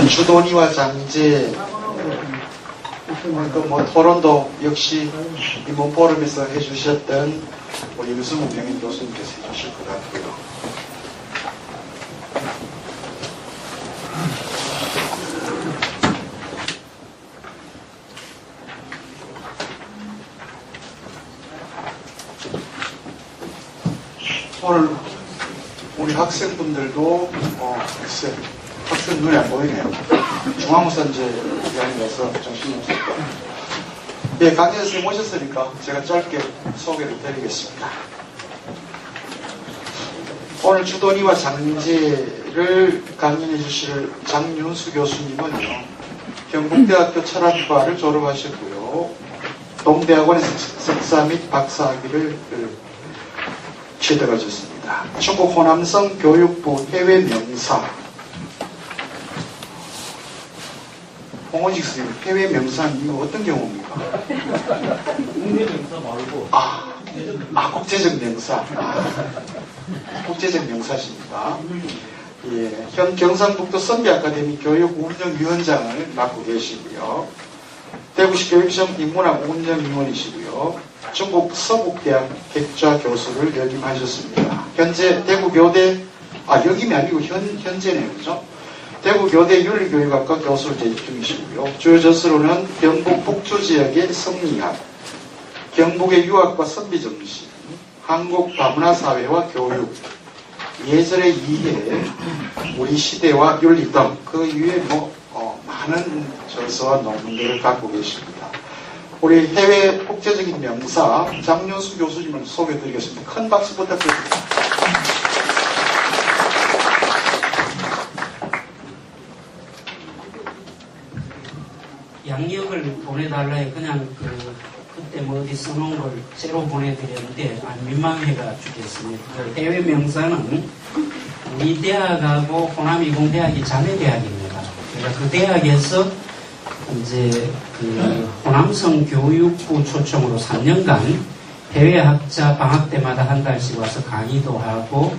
주도니와 장제, 또 토론도 역시 이번 포럼에서 해주셨던 우리 유승우 명인 교수님께서 해주실 것 같고요. 오늘 우리 학생분들도 글쎄 학생 눈에 안 보이네요. 중앙우선제가 아니라서 정신이 없을 거예요. 예, 강의 선생님 오셨으니까 제가 짧게 소개를 드리겠습니다. 오늘 주도니와 장제를 강연해 주실 장윤수 교수님은요, 경북대학교 철학과를 졸업하셨고요, 동대학원에서 석사 및 박사학위를 취득하셨습니다. 중국 호남성 교육부 해외 명사. 홍원식 선생님, 해외 명사는 이거 어떤 경우입니까? 국내 명사 말고. 국제적 명사. 국제적 명사십니다. 예, 현 경상북도 선비아카데미 교육운영위원장을 맡고 계시고요. 대구시 교육청 인문학 운영위원이시고요. 중국 서북대학 객좌 교수를 역임하셨습니다. 현재 대구교대, 역임이 아니고 현재네요. 그죠? 대구교대 윤리교육학과 교수를 재직 중이시고요. 주요 저서로는 경북 북주지역의 성리학, 경북의 유학과 선비정신, 한국 다문화사회와 교육, 예절의 이해, 우리 시대와 윤리 등 그 이외에 많은 저서와 논문들을 갖고 계십니다. 우리 해외 국제적인 명사 장윤수 교수님을 소개해드리겠습니다. 큰 박수 부탁드립니다. 양력을 보내달라 그냥 그때 어디 써놓은 걸 새로 보내드렸는데 민망해가 죽겠습니다. 해외 명사는 우리 대학하고 호남이공대학이 자매대학입니다. 그러니까 그 대학에서 이제 호남성 교육부 초청으로 3년간 해외 학자 방학 때마다 한 달씩 와서 강의도 하고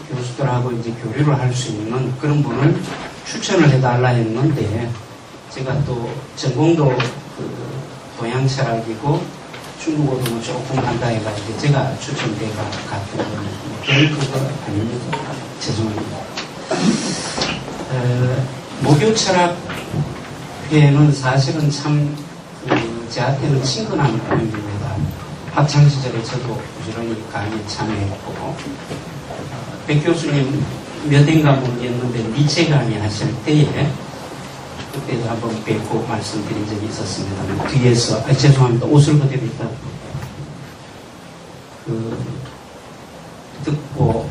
교수들하고 이제 교류를 할 수 있는 그런 분을 추천을 해달라 했는데, 제가 또 전공도 동양철학이고 중국어도 조금 한다 해가지고 제가 추천돼가 갔던 거는 별 그거 아닙니다. 죄송합니다. 모교철학회는 사실은 참 저한테는 친근한 분입니다. 학창시절에 저도 부지런히 강의에 참여했고, 백 교수님 몇 회인가 모르겠는데 니체 강의 하실 때에 그때도 한번 뵙고 말씀드린 적이 있었습니다. 뒤에서, 죄송합니다. 옷을 그대로 입다 듣고,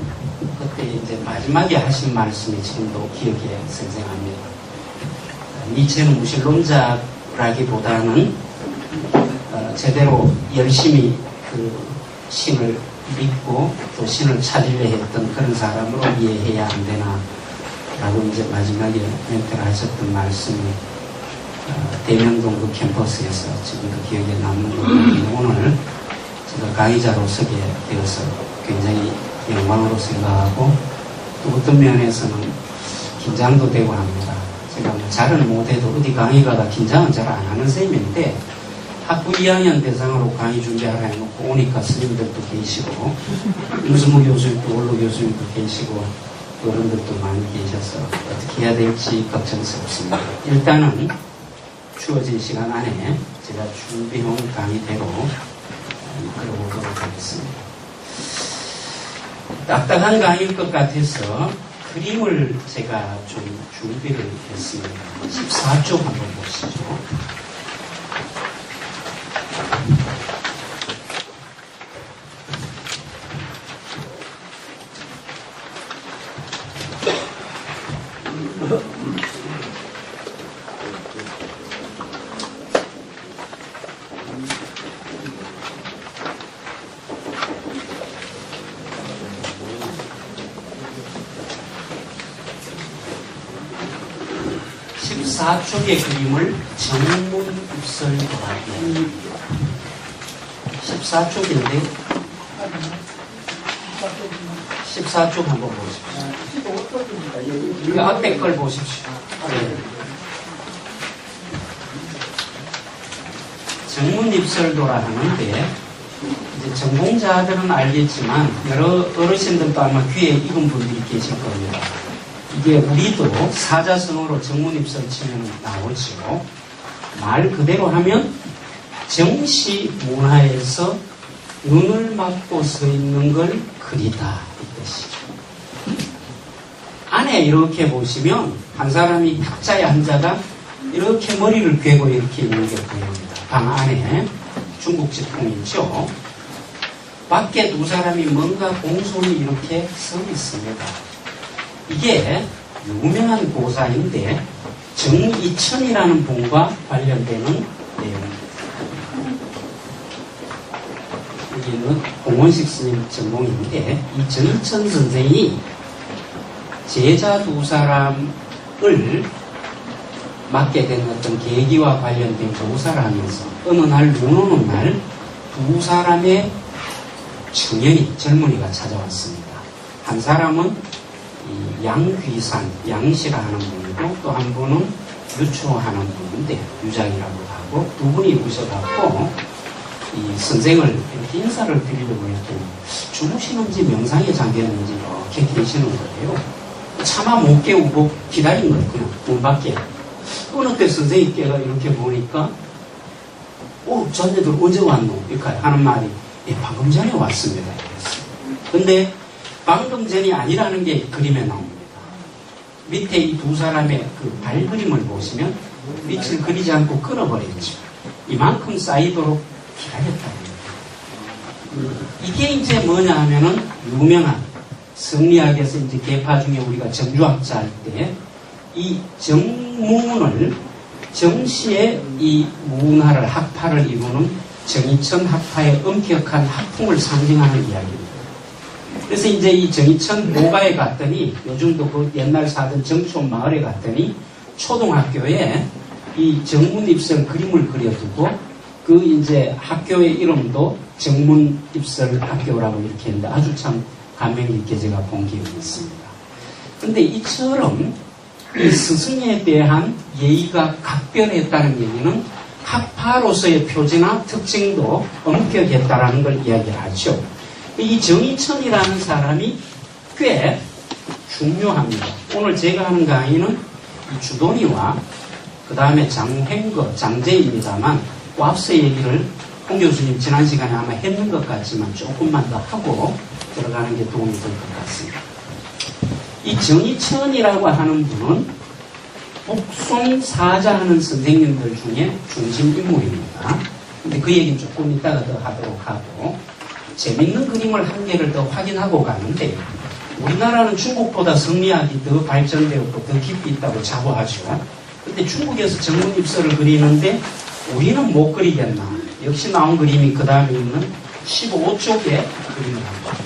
그때 이제 마지막에 하신 말씀이 지금도 기억에 생생합니다. 니체는 무신론자라기보다는, 제대로 열심히 신을 믿고 또 신을 찾으려 했던 그런 사람으로 이해해야 안 되나, 라고 이제 마지막에 멘트를 하셨던 말씀이 대명동 그 캠퍼스에서 지금도 기억에 남는 것 같은데, 오늘 제가 강의자로 서게 되어서 굉장히 영광으로 생각하고, 또 어떤 면에서는 긴장도 되고 합니다. 제가 잘은 못해도 어디 강의 가다 긴장은 잘 안 하는 셈인데, 학부 2학년 대상으로 강의 준비하라 해놓고 오니까 스님들도 계시고, 유승우 교수님도 원로 교수님도 계시고, 어른들도 많이 계셔서 어떻게 해야 될지 걱정스럽습니다. 일단은 주어진 시간 안에 제가 준비해온 강의대로 이끌어보도록 하겠습니다. 딱딱한 강의일 것 같아서 그림을 제가 좀 준비를 했습니다. 14쪽 한번 보시죠. 쪽의 그림을 정문입설 도하기. 14쪽인데 14쪽 한번 보십시오. 이 앞에 걸 보십시오. 네. 정문입설도라 하는데 이제 전공자들은 알겠지만 여러 어르신들도 아마 귀에 익은 분들이 계실 겁니다. 이게 우리도 사자성어로 정문입설 치면 나오죠. 말 그대로 하면 정시 문화에서 눈을 막고 서 있는 걸 그리다 이 뜻이죠. 안에 이렇게 보시면 한 사람이 탁자에 앉아가 이렇게 머리를 괴고 이렇게 있는 게 보입니다. 방 안에 중국집 풍이죠. 밖에 두 사람이 뭔가 공손히 이렇게 서 있습니다. 이게 유명한 고사인데 정이천이라는 분과 관련되는 내용입니다. 여기는 공원식 스님 전공인데 이 정이천 선생이 제자 두 사람을 맡게 된 어떤 계기와 관련된 조사를 하면서 어느 날 눈 오는 날 두 사람의 청년이 젊은이가 찾아왔습니다. 한 사람은 이 양귀산, 양씨라 하는 분이고 또 한 분은 유초하는 분인데 유장이라고 하고 두 분이 오셔갖고 이 선생을 이렇게 인사를 드리려고 했더니 주무시는지 명상에 잠겼는지 이렇게 계시는 거예요. 차마 못 깨우고 기다린 거예요. 그냥 문 밖에. 어느 때 선생이 깨가 이렇게 보니까 자네들 언제 왔노? 이렇게 하는 말이 방금 전에 왔습니다. 이랬어요. 근데 방금 전이 아니라는 게 그림에 나옵니다. 밑에 이 두 사람의 그 발그림을 보시면 밑을 그리지 않고 끊어버렸죠. 이만큼 쌓이도록 기다렸다는 거예요. 이게 이제 뭐냐 하면은 유명한 성리학에서 이제 계파 중에 우리가 정주학자 할 때 이 정문을 정시의 이 문화를 학파를 이루는 정이천 학파의 엄격한 학풍을 상징하는 이야기입니다. 그래서 이제 이 정이천 모가에 갔더니 요즘도 그 옛날 사던 정촌 마을에 갔더니 초등학교에 이 정문입설 그림을 그려두고 그 이제 학교의 이름도 정문입설 학교라고 이렇게 했는데 아주 참 감명 깊게 제가 본 기억이 있습니다. 근데 이처럼 이 스승에 대한 예의가 각별했다는 얘기는 학파로서의 표지나 특징도 엄격했다라는 걸 이야기를 하죠. 이 정이천이라는 사람이 꽤 중요합니다. 오늘 제가 하는 강의는 이 주돈이와 그 다음에 장횡거, 장제입니다만 앞서 얘기를 홍 교수님 지난 시간에 아마 했는 것 같지만 조금만 더 하고 들어가는 게 도움이 될 것 같습니다. 이 정이천이라고 하는 분은 복송사자 하는 선생님들 중에 중심 인물입니다. 근데 그 얘기는 조금 이따가 더 하도록 하고 재밌는 그림을 한 개를 더 확인하고 가는데 우리나라는 중국보다 성리학이 더 발전되었고 더 깊이 있다고 자부하죠. 근데 중국에서 정문입설을 그리는데 우리는 못 그리겠나. 역시 나온 그림이 그 다음에 있는 15쪽의 그림을 합니다.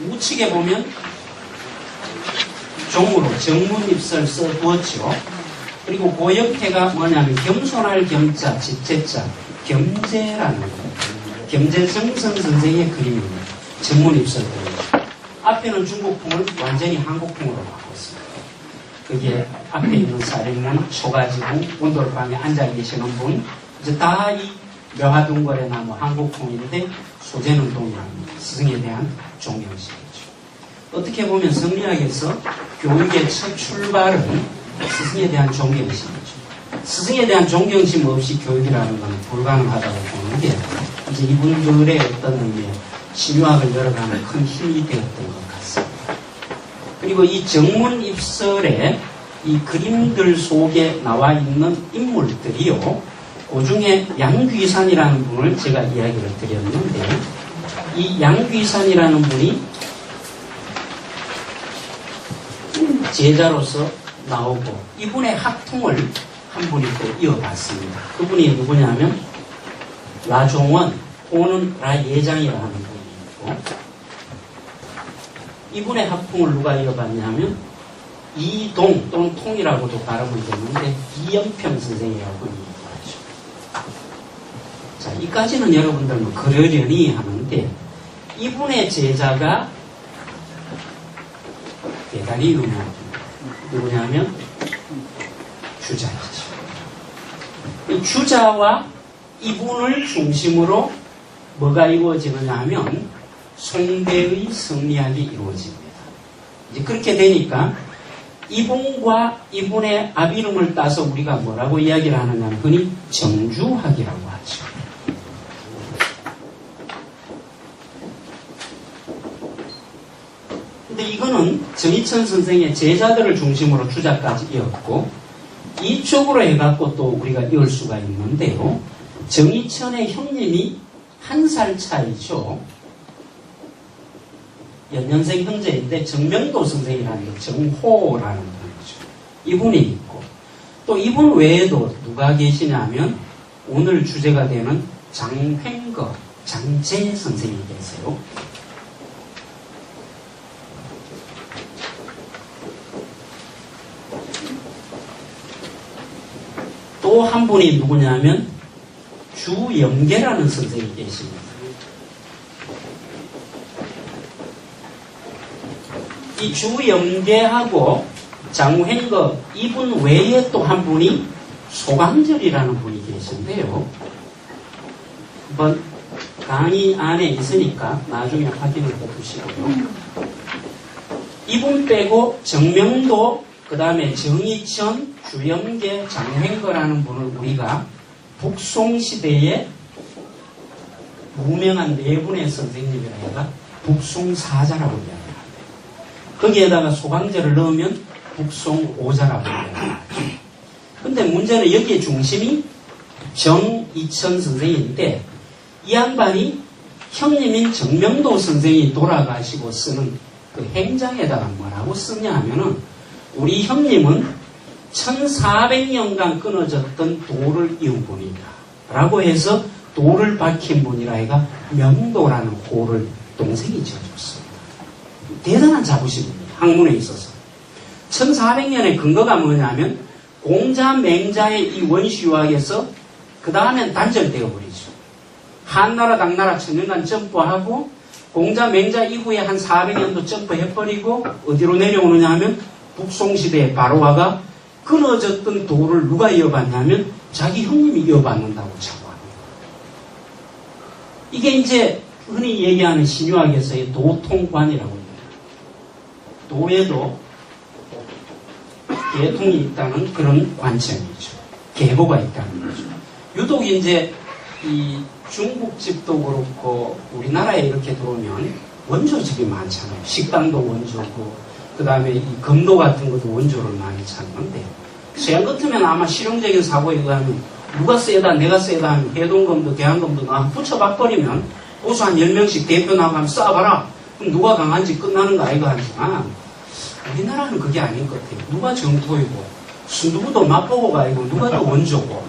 우측에 보면 종으로 정문입설 써두었죠. 그리고 그 옆에가 뭐냐면 겸손할 겸자, 집제자, 겸재라는 거예요. 겸재정선 선생의 그림입니다. 정문입설 그림. 앞에는 중국풍을 완전히 한국풍으로 바꿨습니다. 그게 앞에 있는 사례는 초가지붕, 온돌방에 앉아 계시는 분, 이제 다 이 묘화둥거래나 뭐 한국풍인데 소재는 동일합니다. 스승에 대한 존경심이죠. 어떻게 보면 성리학에서 교육의 첫 출발은 스승에 대한 존경심이죠. 스승에 대한 존경심 없이 교육이라는 건 불가능하다고 보는 게 이제 이분들의 어떤 의미에 신유학을 열어가는 큰 힘이 되었던 것 같습니다. 그리고 이 정문입설의 이 그림들 속에 나와 있는 인물들이요. 그 중에 양귀산이라는 분을 제가 이야기를 드렸는데 이 양귀산이라는 분이 제자로서 나오고 이분의 학통을 한 분이 또 이어갔습니다. 그분이 누구냐면 라종원 또는 라예장이라는 분이고 이분의 학통을 누가 이어갔냐면 이동 또는 통이라고도 발음을 되는데 이연평 선생이라고 얘기하죠. 자, 이까지는 여러분들은 그러려니 하는데 이분의 제자가 대단히 유명합니다. 누구냐면 주자이죠. 이 주자와 이분을 중심으로 뭐가 이루어지느냐 하면 송대의 성리학이 이루어집니다. 이제 그렇게 되니까 이분과 이분의 앞이름을 따서 우리가 뭐라고 이야기를 하느냐 하면 흔히 정주학이라고 하죠. 근데 이거는 정희천 선생의 제자들을 중심으로 주자까지 이었고 이쪽으로 해갖고 또 우리가 이을 수가 있는데요. 정희천의 형님이 1살 차이죠. 연년생 형제인데 정명도 선생이라는 게 정호라는 분이죠. 이분이 있고 또 이분 외에도 누가 계시냐면 오늘 주제가 되는 장횡거, 장재 선생님이 계세요. 또 한 분이 누구냐면 주영계라는 선생님이 계십니다. 이 주영계하고 장횡거 이분 외에 또 한 분이 소강절이라는 분이 계신데요. 한번 강의 안에 있으니까 나중에 확인을 해보시고요. 이분 빼고 정명도, 그 다음에 정희천, 주영계, 장횡거라는 분을 우리가 북송시대에 무명한 네 분의 선생님이라 해가 북송사자라고 이야기합니다. 거기에다가 소강제를 넣으면 북송오자라고 이야기합니다. 근데 문제는 여기에 중심이 정희천 선생인데 이 양반이 형님인 정명도 선생이 돌아가시고 쓰는 그 행장에다가 뭐라고 쓰냐 하면은 우리 형님은 1400년간 끊어졌던 도를 이은 분이다 라고 해서 도를 박힌 분이라 해가 명도라는 호를 동생이 지어줬습니다. 대단한 자부심입니다. 학문에 있어서 1400년의 근거가 뭐냐면 공자 맹자의 이 원시유학에서 그 다음엔 단절되어 버리죠. 한나라 당나라 천년간 점프하고 공자 맹자 이후에 한 400년도 점프해버리고 어디로 내려오느냐 하면 북송시대의 바로와가 끊어졌던 도를 누가 이어받냐면 자기 형님이 이어받는다고 자부합니다. 이게 이제 흔히 얘기하는 신유학에서의 도통관이라고 합니다. 도에도 계통이 있다는 그런 관점이죠. 계보가 있다는 거죠. 유독 이제 이 중국집도 그렇고 우리나라에 이렇게 들어오면 원조집이 많잖아요. 식당도 원조고 그 다음에 이 금도 같은 것도 원조를 많이 찾는데 서양 같으면 아마 실용적인 사고에 의하면 누가 세다 내가 세다 하면 해동금도 대한금도 나 붙여박버리면 보수 한 10명씩 대표 나가면 쏴봐라. 그럼 누가 강한지 끝나는 거 아이가 하지만 우리나라는 그게 아닌 것 같아요. 누가 정토이고 순두부도 맛보고가 아니고 누가 더 원조고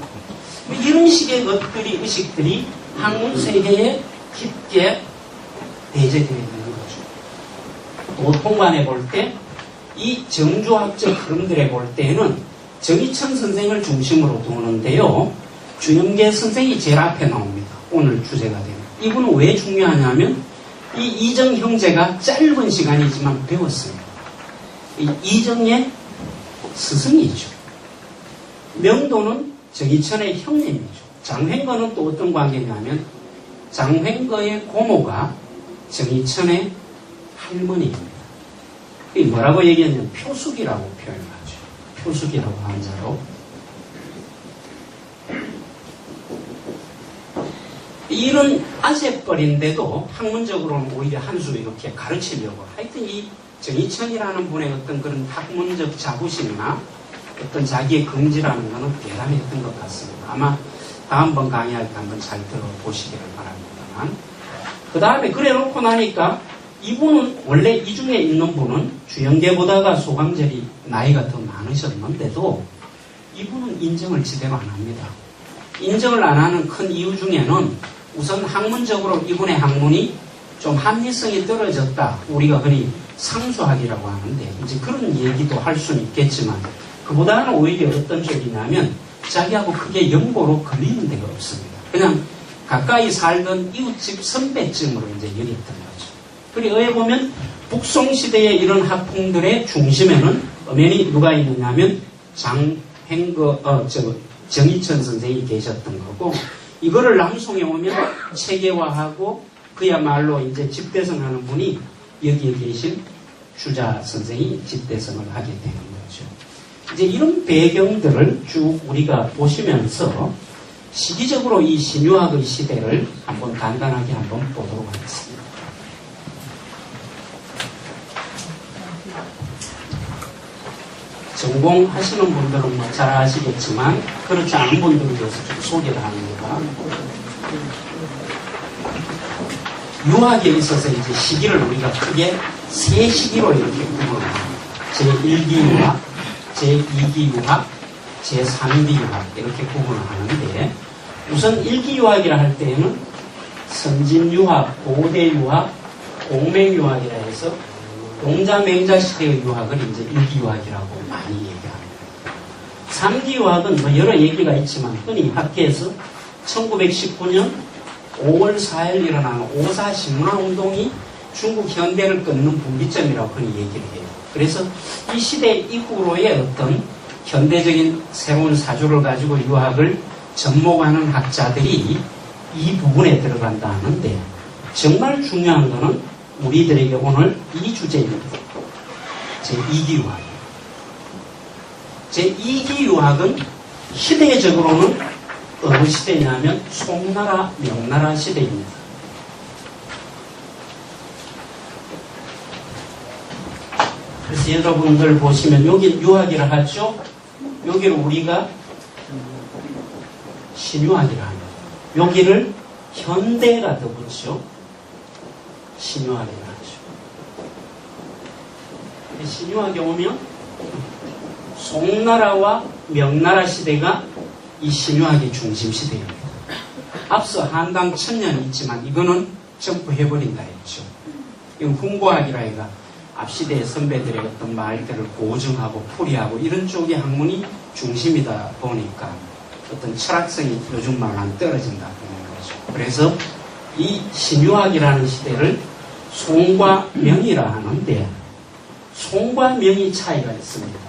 이런 식의 것들이 의식들이 학문 세계에 깊게 내재되어 있는 거죠. 도통관에 볼 때 이 정주학적 흐름들에 볼 때는 정희천 선생을 중심으로 두는데요. 주영계 선생이 제일 앞에 나옵니다. 오늘 주제가 되는. 이분은 왜 중요하냐면 이 이정 형제가 짧은 시간이지만 배웠습니다. 이 이정의 스승이죠. 명도는 정희천의 형님이죠. 장횡거는 또 어떤 관계냐면 장횡거의 고모가 정희천의 할머니입니다. 이 뭐라고 얘기했냐면 표숙이라고 표현하죠. 표숙이라고 한자로. 이런 아재뻘인데도 학문적으로는 오히려 한 수 이렇게 가르치려고 하여튼 이 정희천이라는 분의 어떤 그런 학문적 자부심이나 어떤 자기의 긍지라는 것은 대단했던 것 같습니다. 아마 다음번 강의할 때 한번 잘 들어보시기를 바랍니다만. 그 다음에 그래 놓고 나니까 이분은 원래 이 중에 있는 분은 주영계보다가 소강절이 나이가 더 많으셨는데도 이분은 인정을 제대로 안 합니다. 인정을 안 하는 큰 이유 중에는 우선 학문적으로 이분의 학문이 좀 합리성이 떨어졌다. 우리가 흔히 상수학이라고 하는데 이제 그런 얘기도 할 수는 있겠지만 그보다는 오히려 어떤 쪽이냐면 자기하고 크게 연고로 걸리는 데가 없습니다. 그냥 가까이 살던 이웃집 선배쯤으로 이제 여겼던 거죠. 그리고 여기 보면 북송시대의 이런 학풍들의 중심에는 엄연히 누가 있느냐면 정희천 선생이 계셨던 거고, 이거를 낭송해 오면 체계화하고 그야말로 이제 집대성하는 분이 여기에 계신 주자 선생이 집대성을 하게 되는 거죠. 이제 이런 배경들을 쭉 우리가 보시면서 시기적으로 이 신유학의 시대를 한번 간단하게 한번 보도록 하겠습니다. 전공하시는 분들은 뭐 잘 아시겠지만 그렇지 않은 분들을 위해서 좀 소개를 합니다. 유학에 있어서 이제 시기를 우리가 크게 세 시기로 이렇게 구분합니다. 제1기 유학, 제2기 유학, 제3기 유학 이렇게 구분을 하는데, 우선 1기 유학이라 할 때에는 선진유학, 고대유학, 공맹유학이라 해서 용자맹자 시대의 유학을 이제 1기 유학이라고 많이 얘기합니다. 3기 유학은 뭐 여러 얘기가 있지만 흔히 학계에서 1919년 5월 4일 일어나는 5.4 신문화운동이 중국 현대를 끊는 분기점이라고 흔히 얘기를 해요. 그래서 이 시대 이후로의 어떤 현대적인 새로운 사주를 가지고 유학을 접목하는 학자들이 이 부분에 들어간다 하는데, 정말 중요한 것은 우리들에게 오늘 이 주제입니다. 제2기 유학이에요. 제2기 유학은 시대적으로는 어느 시대냐면 송나라, 명나라 시대입니다. 그래서 여러분들 보시면 여기 유학이라 하죠. 여기를 우리가 신유학이라 합니다. 여기를 현대가 더 붙죠. 신유학이라 하죠. 신유학에 오면 송나라와 명나라 시대가 이 신유학의 중심 시대입니다. 앞서 한강 천년이 있지만 이거는 점프해버린다 했죠. 이건 훈고학이라 해가 앞시대의 선배들의 어떤 말들을 고증하고 풀이하고 이런 쪽의 학문이 중심이다 보니까 어떤 철학성이 요즘 말로 안 떨어진다 보는 거죠. 그래서 이 신유학이라는 시대를 송과 명이라 하는데, 송과 명이 차이가 있습니다.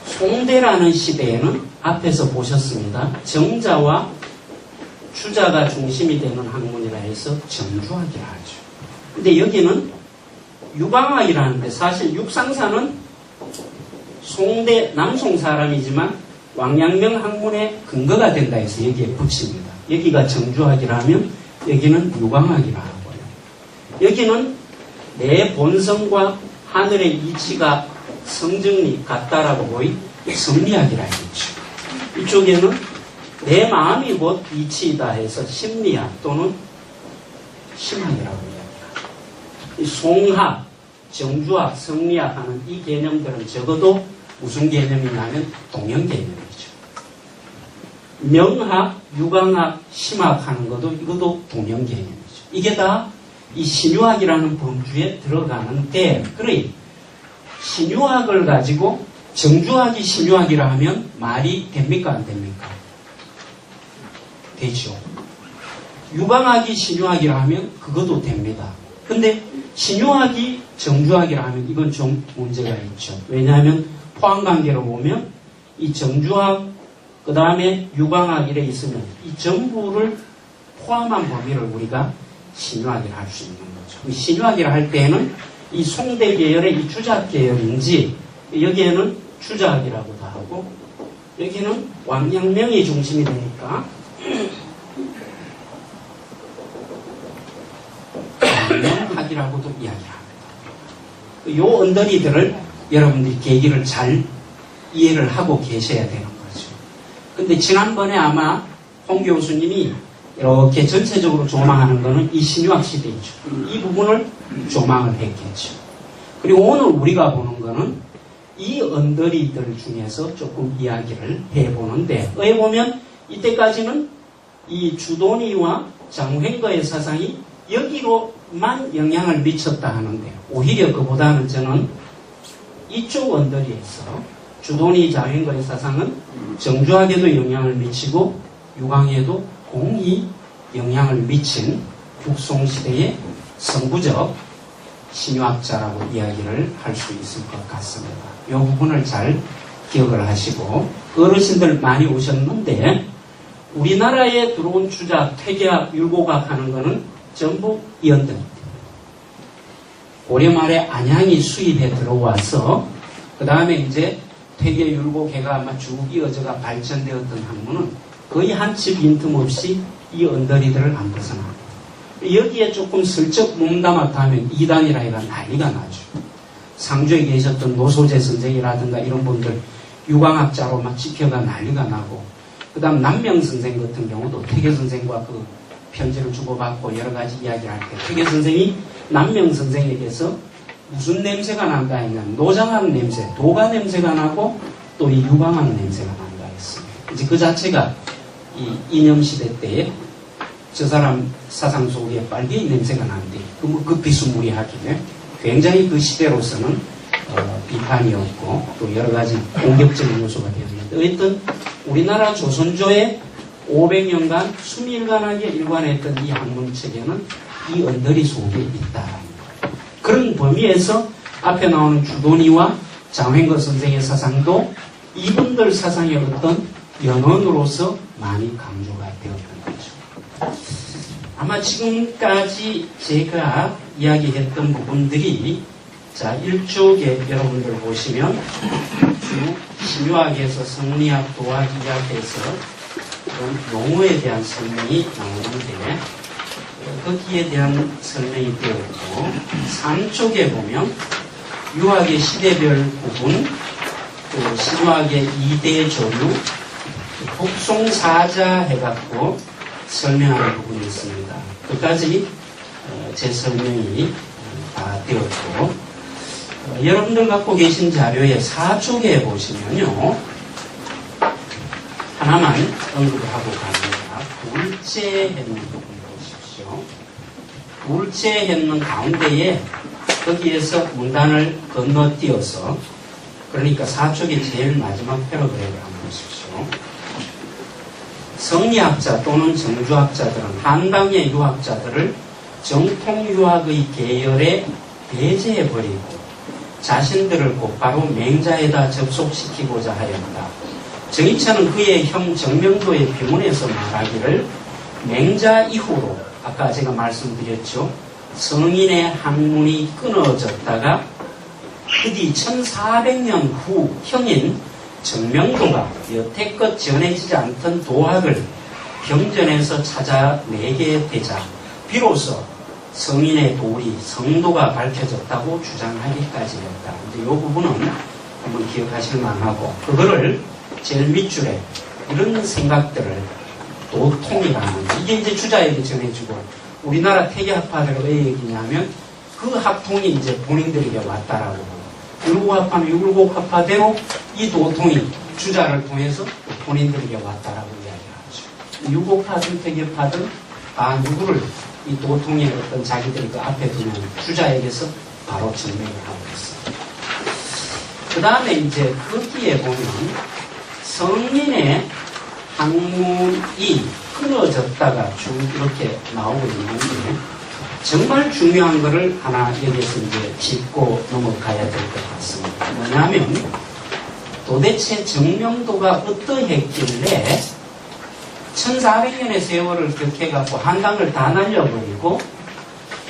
송대라는 시대에는 앞에서 보셨습니다. 정자와 주자가 중심이 되는 학문이라 해서 정주학이라 하죠. 근데 여기는 유방학이라는데, 사실 육상사는 송대 남송 사람이지만 왕양명 학문의 근거가 된다 해서 여기에 붙입니다. 여기가 정주학이라면 여기는 유방학이라 하고요. 여기는 내 본성과 하늘의 이치가 성정리 같다라고 보이 성리학이라 했죠. 이쪽에는 내 마음이 곧 이치이다 해서 심리학 또는 심학이라고 이야기합니다. 이 송학, 정주학, 성리학 하는 이 개념들은 적어도 무슨 개념이냐면 동형 개념이죠. 명학, 유광학, 심학 하는 것도 이것도 동형 개념이죠. 이게 다 이 신유학이라는 범주에 들어가는데, 그래 신유학을 가지고 정주학이 신유학이라 하면 말이 됩니까 안 됩니까? 되죠. 유광학이 신유학이라 하면 그것도 됩니다. 근데 신유학이 정주학이라 하면 이건 좀 문제가 있죠. 왜냐하면 포함관계로 보면 이 정주학 그 다음에 유광학 이래 있으면 이 전부를 포함한 범위를 우리가 신유학이라 할 수 있는 거죠. 신유학이라 할 때에는 이 송대 계열의 이 주작 계열인지, 여기에는 주작이라고도 하고 여기는 왕양명이 중심이 되니까 왕양학이라고도 이야기합니다. 요 언더리들을 여러분들이 계기를 잘 이해를 하고 계셔야 되는 거죠. 근데 지난번에 아마 홍 교수님이 이렇게 전체적으로 조망하는 거는 이 신유학 시대이죠. 이 부분을 조망을 했겠죠. 그리고 오늘 우리가 보는 거는 이 언더리들 중에서 조금 이야기를 해보는데, 왜 보면 이때까지는 이 주도니와 장횡거의 사상이 여기로만 영향을 미쳤다 하는데, 오히려 그보다는 저는 이쪽 언더리에서 주도니 장횡거의 사상은 정주학에도 영향을 미치고 유광에도 공히 영향을 미친 북송시대의 선구적 신유학자라고 이야기를 할 수 있을 것 같습니다. 이 부분을 잘 기억을 하시고, 어르신들 많이 오셨는데 우리나라에 들어온 주작, 퇴계학, 율곡학 하는 거는 전부 이언들입니다. 고려 말에 안양이 수입해 들어와서 그 다음에 이제 퇴계, 율곡해가 아마 쭉 이어져가 발전되었던 학문은 거의 한 치 빈틈없이 이 언더리들을 안 벗어납니다. 여기에 조금 슬쩍 몸담았다 하면 이단이라 해가 난리가 나죠. 상주에 계셨던 노소재 선생이라든가 이런 분들 유광학자로 막 찍혀가 난리가 나고, 그 다음 남명 선생 같은 경우도 퇴계 선생과 그 편지를 주고받고 여러 가지 이야기를 할 때 퇴계 선생이 남명 선생에게서 무슨 냄새가 난다 했냐면 노장학 냄새, 도가 냄새가 나고 또 이 유광학 냄새가 난다 했습니다. 이제 그 자체가 이 이념시대 때에 저 사람 사상 속에 빨갱이 냄새가 나는데 그 비스무리하기에 굉장히 그 시대로서는 비판이었고 또 여러 가지 공격적인 요소가 되었는데, 어쨌든 우리나라 조선조의 500년간 수밀관하게 일관했던 이 학문체계는 이 언더리 속에 있다. 그런 범위에서 앞에 나오는 주돈이와 장횡거 선생의 사상도 이분들 사상의 어떤 연원으로서 많이 강조가 되었던 거죠. 아마 지금까지 제가 이야기했던 부분들이, 자, 일쪽에 여러분들 보시면 신유학에서 성리학, 도학, 이학에서 용어에 대한 설명이 나오는데 거기에 대한 설명이 되었고, 3쪽에 보면 유학의 시대별 부분, 또 신유학의 2대 조류, 북송사자 해갖고 설명하는 부분이 있습니다. 끝까지 제 설명이 다 되었고, 여러분들 갖고 계신 자료의 4쪽에 보시면요, 하나만 언급하고 갑니다. 불제했는 부분 보십시오. 불제했는 가운데에 거기에서 문단을 건너뛰어서, 그러니까 4쪽의 제일 마지막 패러그래프를 한번 보십시오. 성리학자 또는 정주학자들은 한당의 유학자들을 정통유학의 계열에 배제해버리고 자신들을 곧바로 맹자에다 접속시키고자 하였다. 정희천은 그의 형 정명도의 비문에서 말하기를 맹자 이후로, 아까 제가 말씀드렸죠, 성인의 학문이 끊어졌다가 그뒤 1400년 후 형인 정명도가 여태껏 전해지지 않던 도학을 경전에서 찾아내게 되자 비로소 성인의 도리, 성도가 밝혀졌다고 주장하기까지였다. 이제 이 부분은 한번 기억하실 만하고, 그거를 제일 밑줄에 이런 생각들을 도통이라는, 이게 이제 주자에게 전해주고, 우리나라 퇴계학파들은 왜 얘기냐면 그 학통이 이제 본인들에게 왔다라고. 율곡학파는 율곡학파대로 이 도통이 주자를 통해서 본인들에게 왔다라고 이야기하죠. 율곡파든 퇴계파든 다 누구를 이 도통의 어떤 자기들이 그 앞에 두는 주자에게서 바로 증명을 하고 있습니다. 그 다음에 이제 거기에 보면 성인의 학문이 끊어졌다가 쭉 이렇게 나오고 있는데, 정말 중요한 것을 하나 여기서 이제 짚고 넘어가야 될 것 같습니다. 뭐냐면 도대체 정명도가 어떠했길래 1400년의 세월을 겪어갖고 한강을 다 날려버리고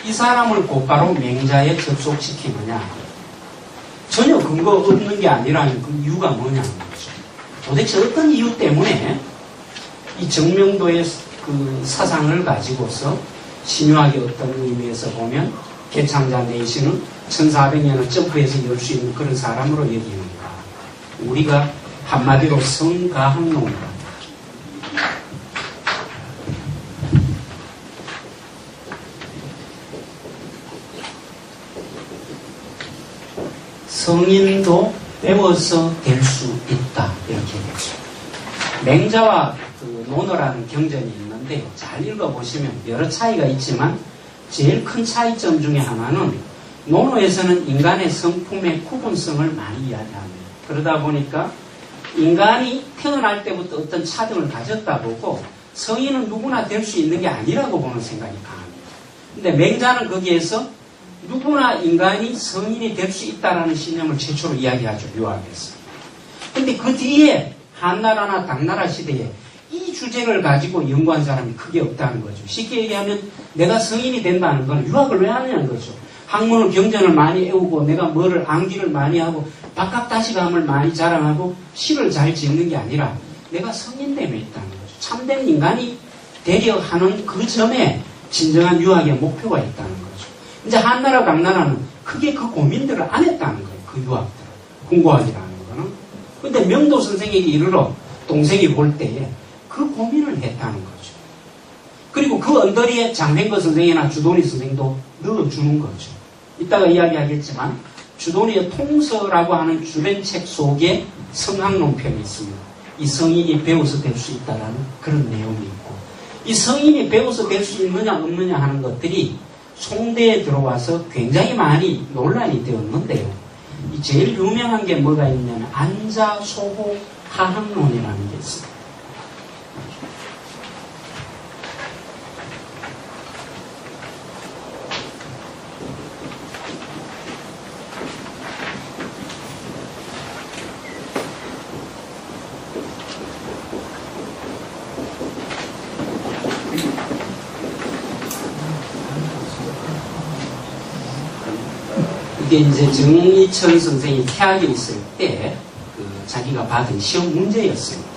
이 사람을 곧바로 맹자에 접속시키느냐. 전혀 근거 없는 게 아니라는 그 이유가 뭐냐는 거죠. 도대체 어떤 이유 때문에 이 정명도의 그 사상을 가지고서 신유학의 어떤 의미에서 보면 개창자 내시는 1400년을 점프해서 열 수 있는 그런 사람으로 여기는가. 우리가 한마디로 성가학론이다. 성인도 배워서 될 수 있다. 이렇게 되죠. 맹자와 그 논어라는 경전이 있는데 잘 읽어보시면 여러 차이가 있지만 제일 큰 차이점 중에 하나는 논어에서는 인간의 성품의 구분성을 많이 이야기합니다. 그러다 보니까 인간이 태어날 때부터 어떤 차등을 가졌다 보고 성인은 누구나 될 수 있는 게 아니라고 보는 생각이 강합니다. 근데 맹자는 거기에서 누구나 인간이 성인이 될 수 있다는 신념을 최초로 이야기하죠. 유학에서. 근데 그 뒤에 한나라나 당나라 시대에 이 주제를 가지고 연구한 사람이 크게 없다는 거죠. 쉽게 얘기하면 내가 성인이 된다는 건 유학을 왜 하느냐는 거죠. 학문을 경전을 많이 외우고 내가 뭐를 암기를 많이 하고 박학다식함을 많이 자랑하고 시를 잘 짓는 게 아니라 내가 성인됨에 있다는 거죠. 참된 인간이 되려 하는 그 점에 진정한 유학의 목표가 있다는 거죠. 이제 한나라 당나라는 크게 그 고민들을 안 했다는 거예요. 그 유학들을. 공고학이라는 거는. 근데 명도 선생에게 이르러 동생이 볼 때에 그 고민을 했다는 거죠. 그리고 그 언저리에 장횡거 선생이나 주도리 선생도 넣어주는 거죠. 이따가 이야기하겠지만 주도리의 통서라고 하는 주된 책 속에 성학론편이 있습니다. 이 성인이 배워서 될 수 있다는 그런 내용이 있고 이 성인이 배워서 될 수 있느냐 없느냐 하는 것들이 송대에 들어와서 굉장히 많이 논란이 되었는데요. 이 제일 유명한 게 뭐가 있냐면 안자소호 하학론이라는 게 있습니다. 이게 이제 정의천 선생이 태학에 있을 때 자기가 받은 시험 문제였습니다.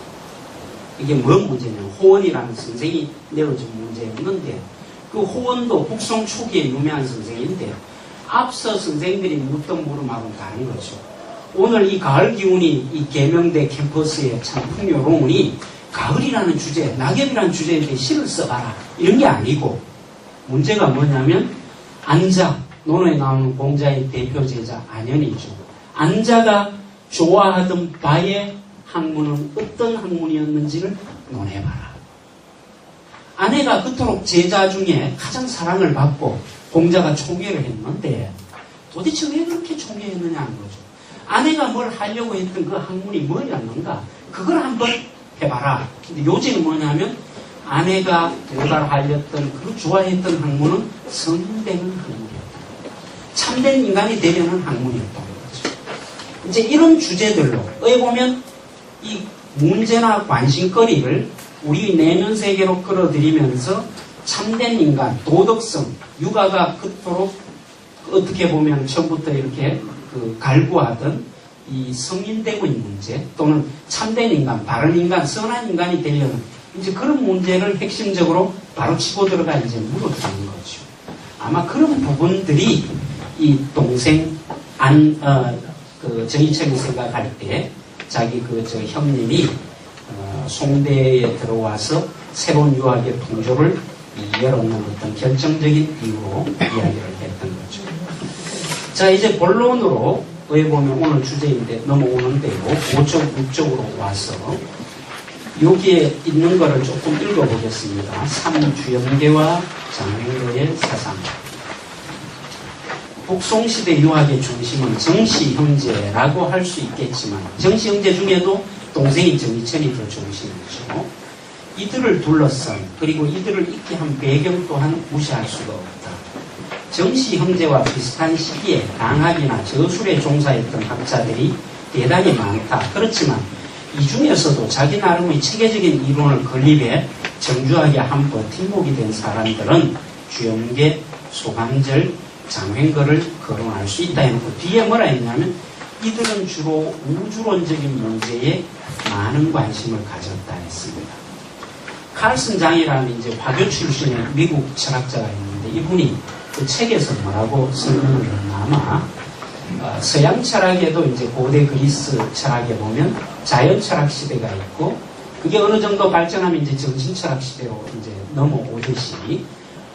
이게 뭔 문제냐면 호원이라는 선생이 내어준 문제였는데 그 호원도 북송 초기에 유명한 선생인데 앞서 선생들이 묻던 물음하고는 다른 거죠. 오늘 이 가을 기운이 이 계명대 캠퍼스에 참 풍요로우니 가을이라는 주제, 낙엽이라는 주제에 대해 시를 써봐라 이런 게 아니고 문제가 뭐냐면 안자 논어에 나오는 공자의 대표 제자 안현이죠. 안자가 좋아하던 바의 학문은 어떤 학문이었는지를 논해봐라. 아내가 그토록 제자 중에 가장 사랑을 받고 공자가 총애를 했는데 도대체 왜 그렇게 총애했느냐 하는 거죠. 아내가 뭘 하려고 했던 그 학문이 뭐였는가 그걸 한번 해봐라. 근데 요지는 뭐냐면 아내가 도달하였던 그 좋아했던 학문은 성인되는 학문이었다. 참된 인간이 되려는 학문이었다는 거죠. 이제 이런 주제들로 보면 이 문제나 관심거리를 우리 내면 세계로 끌어들이면서 참된 인간, 도덕성, 육아가 그토록 어떻게 보면 처음부터 이렇게 갈구하던 이 성인되고의 문제 또는 참된 인간, 바른 인간, 선한 인간이 되려는 이제 그런 문제를 핵심적으로 바로 치고 들어가 이제 물어주는 거죠. 아마 그런 부분들이 이 동생 정의철이 생각할 때 자기 형님이 송대에 들어와서 새로운 유학의 풍조를 열어놓는 어떤 결정적인 이유로 이야기를 했던 거죠. 자, 이제 본론으로 보면 오늘 주제인데 넘어오는데요. 5쪽, 6쪽으로 와서 여기에 있는 거를 조금 읽어보겠습니다. 삼주연계와 장횡거의 사상. 북송시대 유학의 중심은 정시형제라고 할 수 있겠지만 정시형제 중에도 동생이 정의천이 더 중심이죠. 이들을 둘러싼 그리고 이들을 있게 한 배경 또한 무시할 수가 없다. 정시형제와 비슷한 시기에 강학이나 저술에 종사했던 학자들이 대단히 많다. 그렇지만 이 중에서도 자기 나름의 체계적인 이론을 건립해 정주하게 한 버팀목이 된 사람들은 주영계, 소강절, 장횡거를 거론할 수 있다 해놓고 뒤에 뭐라 했냐면 이들은 주로 우주론적인 문제에 많은 관심을 가졌다 했습니다. 칼슨 장이라는 이제 화교 출신의 미국 철학자가 있는데 이분이 그 책에서 뭐라고 설명을 했냐면 서양 철학에도 이제 고대 그리스 철학에 보면 자연 철학 시대가 있고 그게 어느 정도 발전하면 이제 정신 철학 시대로 이제 넘어오듯이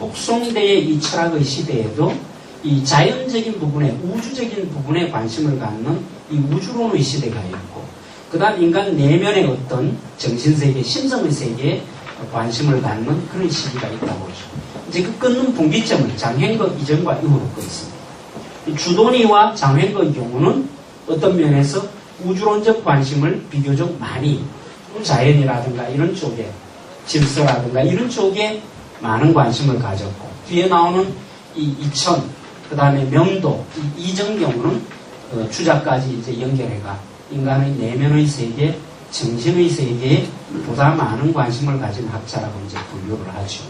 북송대의 이 철학의 시대에도 이 자연적인 부분에 우주적인 부분에 관심을 갖는 이 우주론의 시대가 있고 그 다음 인간 내면의 어떤 정신세계, 심성의 세계에 관심을 갖는 그런 시기가 있다고 하죠. 이제 그 끊는 분기점을 장횡거 이전과 이후로 끊습니다. 주도니와 장횡거의 경우는 어떤 면에서 우주론적 관심을 비교적 많이 자연이라든가 이런 쪽에 질서라든가 이런 쪽에 많은 관심을 가졌고 뒤에 나오는 이 이천 그 다음에 명도, 이정경우는 주자까지 이제 연결해가 인간의 내면의 세계, 정신의 세계에 보다 많은 관심을 가진 학자라고 이제 분류를 하죠.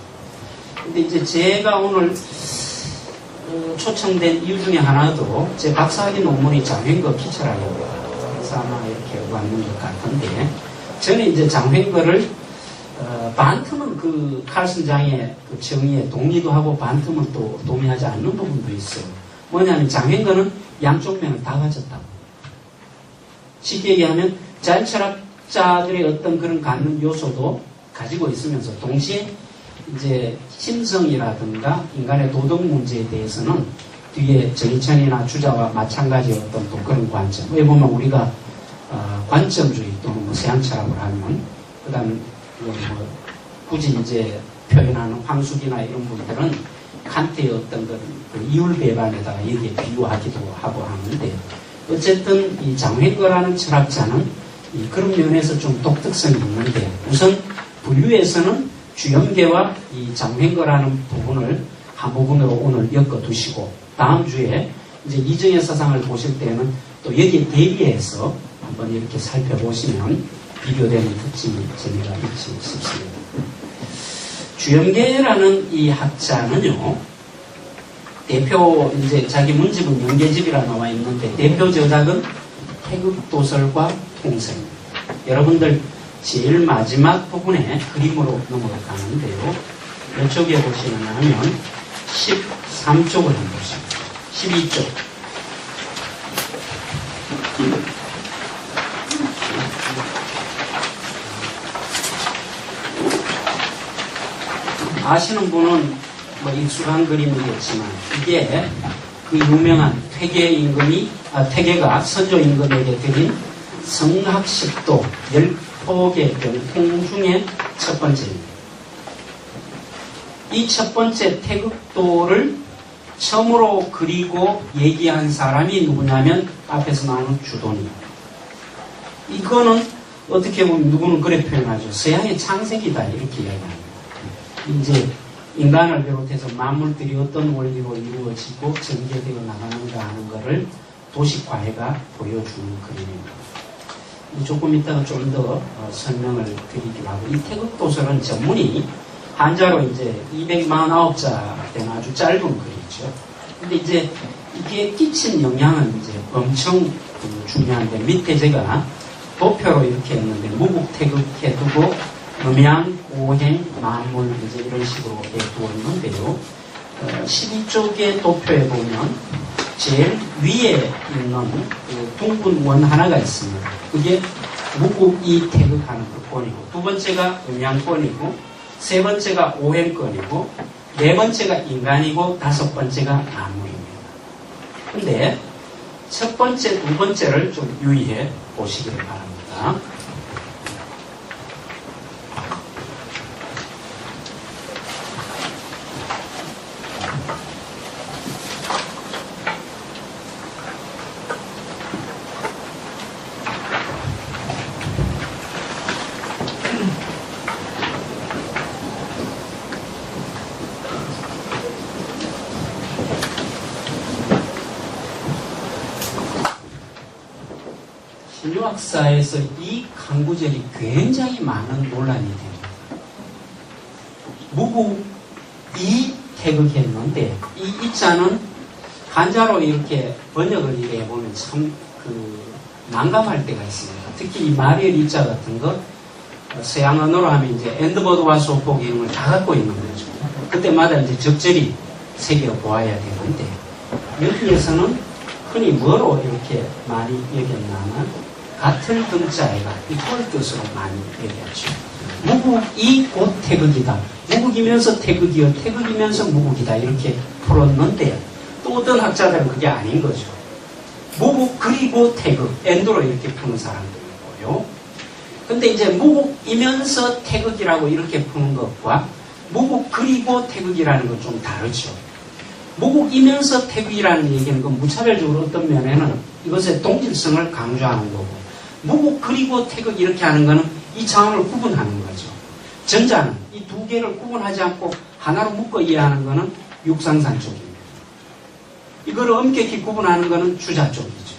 근데 이제 제가 오늘 초청된 이유 중에 하나도 제 박사학위 논문이 장횡거 피처라고 그래서 아마 이렇게 왔는 것 같은데, 저는 이제 장횡거를 반틈은 그 칼슨 장의 그 정의에 동의도 하고 반틈은 또 동의하지 않는 부분도 있어요. 뭐냐면 장횡거는 양쪽 면을 다 가졌다고. 쉽게 얘기하면 자연철학자들의 어떤 그런 갖는 요소도 가지고 있으면서 동시에 이제 심성이라든가 인간의 도덕 문제에 대해서는 뒤에 정의천이나 주자와 마찬가지의 어떤 또 그런 관점. 왜 보면 우리가 관점주의 또는 뭐 서양철학을 하면 그다음 뭐 굳이 이제 표현하는 황숙이나 이런 분들은 칸트의 어떤 그 이율배반에다가 여기에 비유하기도 하고 하는데, 어쨌든 이 장횡거라는 철학자는 그런 면에서 좀 독특성이 있는데, 우선 분류에서는 주연계와 이 장횡거라는 부분을 한 부분으로 오늘 엮어두시고, 다음 주에 이제 이정의 사상을 보실 때는 또 여기에 대비해서 한번 이렇게 살펴보시면 비교되는 특징이 재미가 있지 싶습니다. 주연계라는 이 학자는요, 대표 이제 자기 문집은 연계집이라 나와 있는데 대표 저작은 태극도설과 통설입니다. 여러분들 제일 마지막 부분에 그림으로 넘어가는데요. 이쪽에 보시면 13쪽을 한번 보십니다. 12쪽. 아시는 분은 뭐 익숙한 그림이겠지만, 이게 그 유명한 퇴계가 선조 임금에게 드린 성학식도 10폭의 병통 중에 첫 번째입니다. 이 첫 번째 태극도를 처음으로 그리고 얘기한 사람이 누구냐면 앞에서 나오는 주돈이에요. 이거는 어떻게 보면 누구는 그래 표현하죠. 서양의 창세기다 이렇게 이야기합니다. 이제 인간을 비롯해서 만물들이 어떤 원리로 이루어지고 전개되어 나가는가 하는 것을 도식과해가 보여주는 그림입니다. 조금 이따가 좀 더 설명을 드리기로 하고, 이 태극도설은 전문이 한자로 이제 249자 되는 아주 짧은 글이죠. 근데 이제 이게 끼친 영향은 이제 엄청 중요한데, 밑에 제가 도표로 이렇게 했는데 무국태극해두고 음양, 오행, 만물 이제 이런 식으로 해두어 있는데요. 12쪽의 도표에 보면 제일 위에 있는 그 둥근 원 하나가 있습니다. 그게 무국이 태극하는 권이고, 두 번째가 음양권이고, 세 번째가 오행권이고, 네 번째가 인간이고, 다섯 번째가 만물입니다. 근데 첫 번째, 두 번째를 좀 유의해 보시기를 바랍니다. 신유학사에서 이 강구절이 굉장히 많은 논란이 됩니다. 무국이 태극했는데 이 이자는 한자로 이렇게 번역을 이렇게 해보면 참 난감할 때가 있습니다. 특히 이 마리엘 이자 같은 거 서양 언어로 하면 이제 엔드버드와 소폭 이런 걸 다 갖고 있는 거죠. 그때마다 이제 적절히 새겨 보아야 되는데, 여기에서는 흔히 뭐로 이렇게 많이 여겼냐면 같을 등자애가 이꼴 뜻으로 많이 얘기하죠. 무국이 곧 태극이다. 무국이면서 태극이요, 태극이면서 무국이다. 이렇게 풀었는데 또 어떤 학자들은 그게 아닌 거죠. 무국 그리고 태극, 엔드로 이렇게 푸는 사람들이고요. 근데 이제 무국이면서 태극이라고 이렇게 푸는 것과 무국 그리고 태극이라는 건 좀 다르죠. 무국이면서 태극이라는 얘기는 그 무차별적으로 어떤 면에는 이것의 동질성을 강조하는 거고, 무국 그리고 태극 이렇게 하는 거는 이 차원을 구분하는 거죠. 전자는 이 두 개를 구분하지 않고 하나로 묶어 이해하는 거는 육상산 쪽입니다. 이걸 엄격히 구분하는 것은 주자 쪽이죠.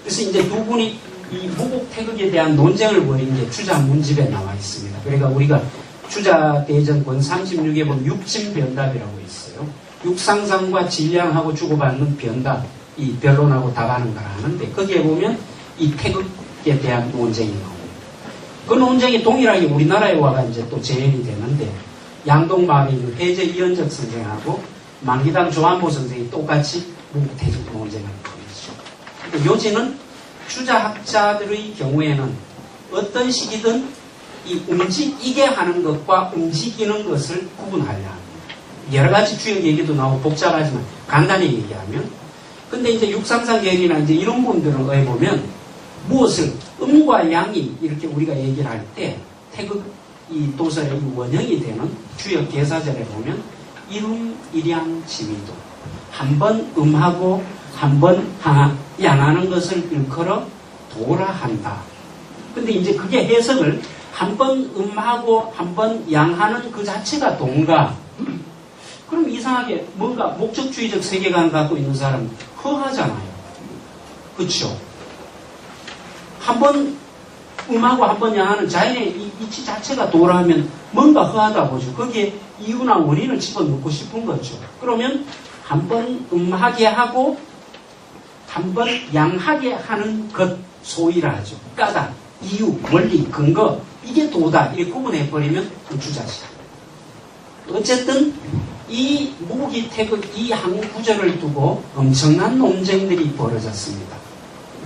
그래서 이제 두 분이 이 무국 태극에 대한 논쟁을 벌인 게 주자 문집에 나와 있습니다. 그러니까 우리가 주자 대전권 36에 보면 육진변답이라고 있어요. 육상상과 질량하고 주고받는 변답, 이 변론하고 답하는 걸 하는데 거기에 보면 이 태극에 대한 논쟁이 나옵니다. 그 논쟁이 동일하게 우리나라에 와가 이제 또 재현이 되는데 양동마을에 있는 해제 이현적 선생하고 만기당 조한보 선생이 똑같이 무국 태극 논쟁을 벌이죠. 요지는 주자학자들의 경우에는 어떤 시기든 이 움직이게 하는 것과 움직이는 것을 구분하려 합니다. 여러 가지 주역 얘기도 나오고 복잡하지만 간단히 얘기하면 근데 이제 육상상 계열이나 이제 이런 분들은 왜 보면 무엇을 음과 양이 이렇게 우리가 얘기를 할 때 태극 이 도설의 이 원형이 되는 주역 개사절에 보면 이음 일양 지미도 한 번 음하고 한 번 양하는 것을 일컬어 도라 한다. 근데 이제 그게 해석을 한 번 음하고 한 번 양하는 그 자체가 동가. 그럼 이상하게 뭔가 목적주의적 세계관을 갖고 있는 사람은 허하잖아요. 그렇죠? 한 번 음하고 한 번 양하는 자연의 이치 자체가 도라하면 뭔가 허하다 보죠. 거기에 이유나 원인을 집어넣고 싶은 거죠. 그러면 한 번 음하게 하고 한 번 양하게 하는 것 소위라 하죠. 까닭, 이유, 원리, 근거 이게 도다 이렇게 구분해버리면 주자시다. 어쨌든 이 무기 태극 이 한 구절을 두고 엄청난 논쟁들이 벌어졌습니다.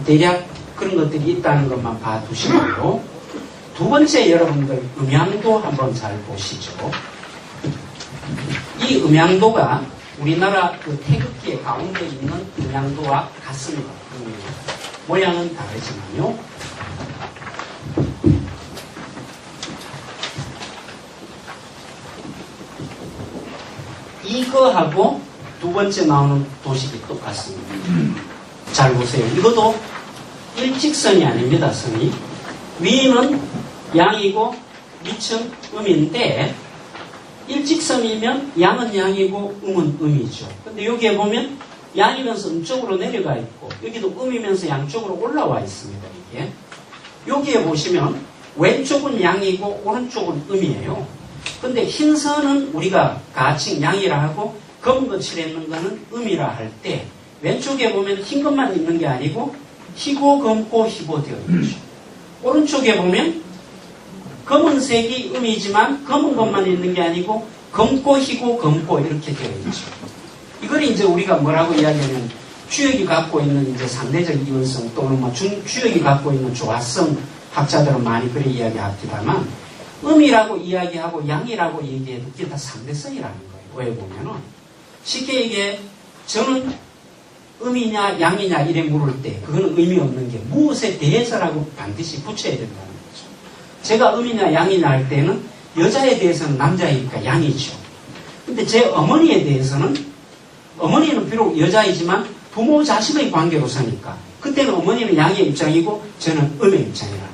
대략 그런 것들이 있다는 것만 봐두시고요. 두 번째 여러분들 음양도 한번 잘 보시죠. 이 음양도가 우리나라 그 태극기의 가운데 있는 음양도와 같습니다. 모양은 다르지만요. 이거하고 두 번째 나오는 도식이 똑같습니다. 잘 보세요. 이것도 일직선이 아닙니다. 선이. 위는 양이고 밑은 음인데 일직선이면 양은 양이고 음은 음이죠. 근데 여기에 보면 양이면서 음쪽으로 내려가 있고 여기도 음이면서 양쪽으로 올라와 있습니다. 이게. 여기에 보시면 왼쪽은 양이고 오른쪽은 음이에요. 근데 흰 선은 우리가 가칭 양이라 하고 검은 거 칠했는 거는 음이라 할 때 왼쪽에 보면 흰 것만 있는 게 아니고 희고 검고 희고 되어 있죠. 오른쪽에 보면 검은색이 음이지만 검은 것만 있는 게 아니고 검고 희고 검고 이렇게 되어 있죠. 이걸 이제 우리가 뭐라고 이야기하면 주역이 갖고 있는 이제 상대적 이원성 또는 뭐 주역이 갖고 있는 조화성 학자들은 많이 그렇게 이야기합니다만 음이라고 이야기하고 양이라고 얘기해도 그게 다 상대성이라는 거예요. 왜 보면은 쉽게 얘기해 저는 음이냐 양이냐 이래 물을 때 그거는 의미 없는 게 무엇에 대해서라고 반드시 붙여야 된다는 거죠. 제가 음이냐 양이냐 할 때는 여자에 대해서는 남자이니까 양이죠. 근데 제 어머니에 대해서는 어머니는 비록 여자이지만 부모 자식의 관계로 사니까 그때는 어머니는 양의 입장이고 저는 음의 입장이라는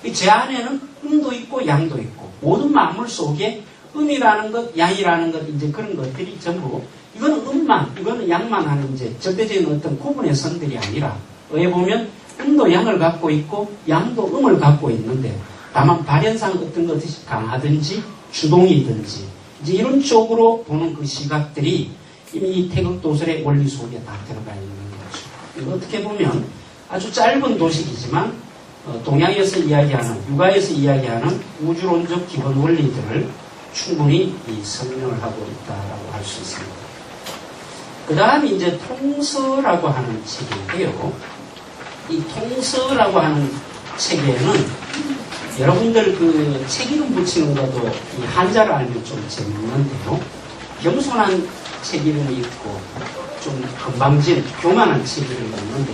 거죠. 제 안에는 음도 있고 양도 있고 모든 만물 속에 음이라는 것, 양이라는 것 이제 그런 것들이 전부 이거는 음만, 이거는 양만 하는 이제 절대적인 어떤 구분의 선들이 아니라 왜 보면 음도 양을 갖고 있고 양도 음을 갖고 있는데 다만 발현상 어떤 것이 강하든지 주동이든지 이제 이런 쪽으로 보는 그 시각들이 이미 태극도설의 원리 속에 다 들어가 있는 거죠. 이거 어떻게 보면 아주 짧은 도식이지만 동양에서 이야기하는, 육아에서 이야기하는 우주론적 기본 원리들을 충분히 설명을 하고 있다라고 할 수 있습니다. 그 다음에 이제 통서라고 하는 책인데요. 이 통서라고 하는 책에는 여러분들 그 책 이름 붙이는 것도 이 한자를 알면 좀 재밌는데요. 겸손한 책 이름이 있고 좀 건방진, 교만한 책 이름이 있는데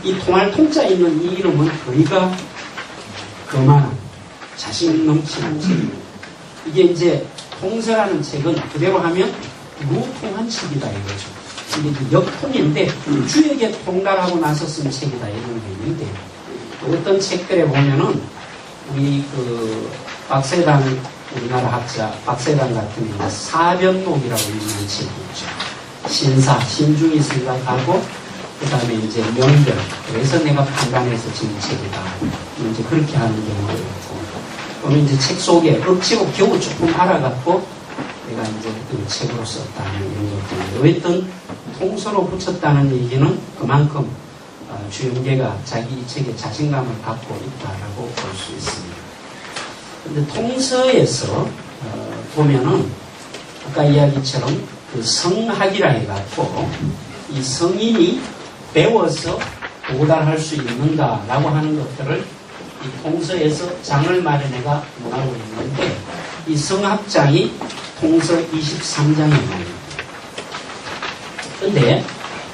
이 통할 통자 있는 이 이름은 거의가 거만한, 자신 넘치는 책입니다. 이게 이제 통서라는 책은 그대로 하면 무통한 책이다 이거죠. 이게 역통인데 주역에 통달하고 나서 쓴 책이다 이런 게 있는데 어떤 책들에 보면은 우리 그 박세단 우리나라 학자 박세단 같은 경우 사변록이라고 있는 책이 있죠. 신사, 신중히 생각하고 그 다음에 이제 명절, 그래서 내가 판단해서 지은 책이다. 이제 그렇게 하는 경우도 있고, 또는 이제 책 속에 억지로 겨우 조금 알아갖고 내가 이제 그 책으로 썼다는 이런 것들인데, 어쨌든 통서로 붙였다는 얘기는 그만큼 주영계가 자기 이 책에 자신감을 갖고 있다라고 볼 수 있습니다. 근데 통서에서 보면은 아까 이야기처럼 그 성학이라 해갖고 이 성인이 배워서 도달할 수 있는가라고 하는 것들을 이 통서에서 장을 마련해가 논하고 있는데, 이 성학장이 통서 23장에 나옵니다. 근데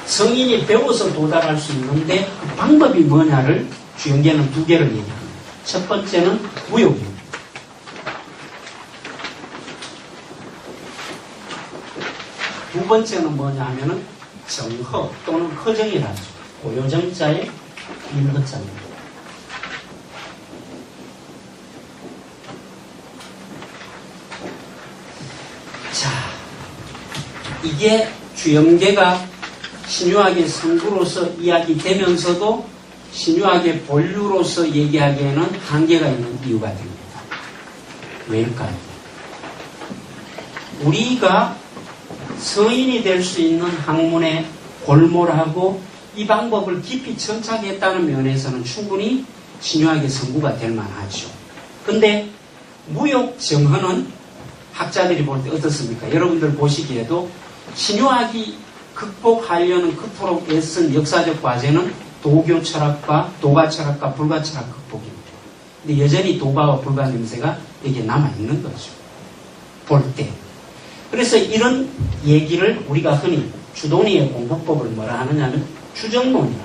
성인이 배워서 도달할 수 있는데 그 방법이 뭐냐를 주영계는 두 개를 얘기합니다. 첫 번째는 무욕입니다. 두 번째는 뭐냐 하면은 정허 또는 허정이라죠. 고요정자의 일허자입니다. 자, 이게 주영계가 신유학의 성구로서 이야기되면서도 신유학의 본류로서 얘기하기에는 한계가 있는 이유가 됩니다. 왜일까요? 우리가 성인이 될 수 있는 학문에 골몰하고 이 방법을 깊이 정착했다는 면에서는 충분히 신유학의 성구가 될 만하죠. 근데 무욕 정허는 학자들이 볼 때 어떻습니까? 여러분들 보시기에도 신유학이 극복하려는 그토록 애쓴 역사적 과제는 도교 철학과 도가 철학과 불가 철학 극복입니다. 근데 여전히 도가와 불가 냄새가 여기에 남아있는 거죠. 볼 때. 그래서 이런 얘기를 우리가 흔히 주도니의 공부법을 뭐라 하느냐면 추정론이나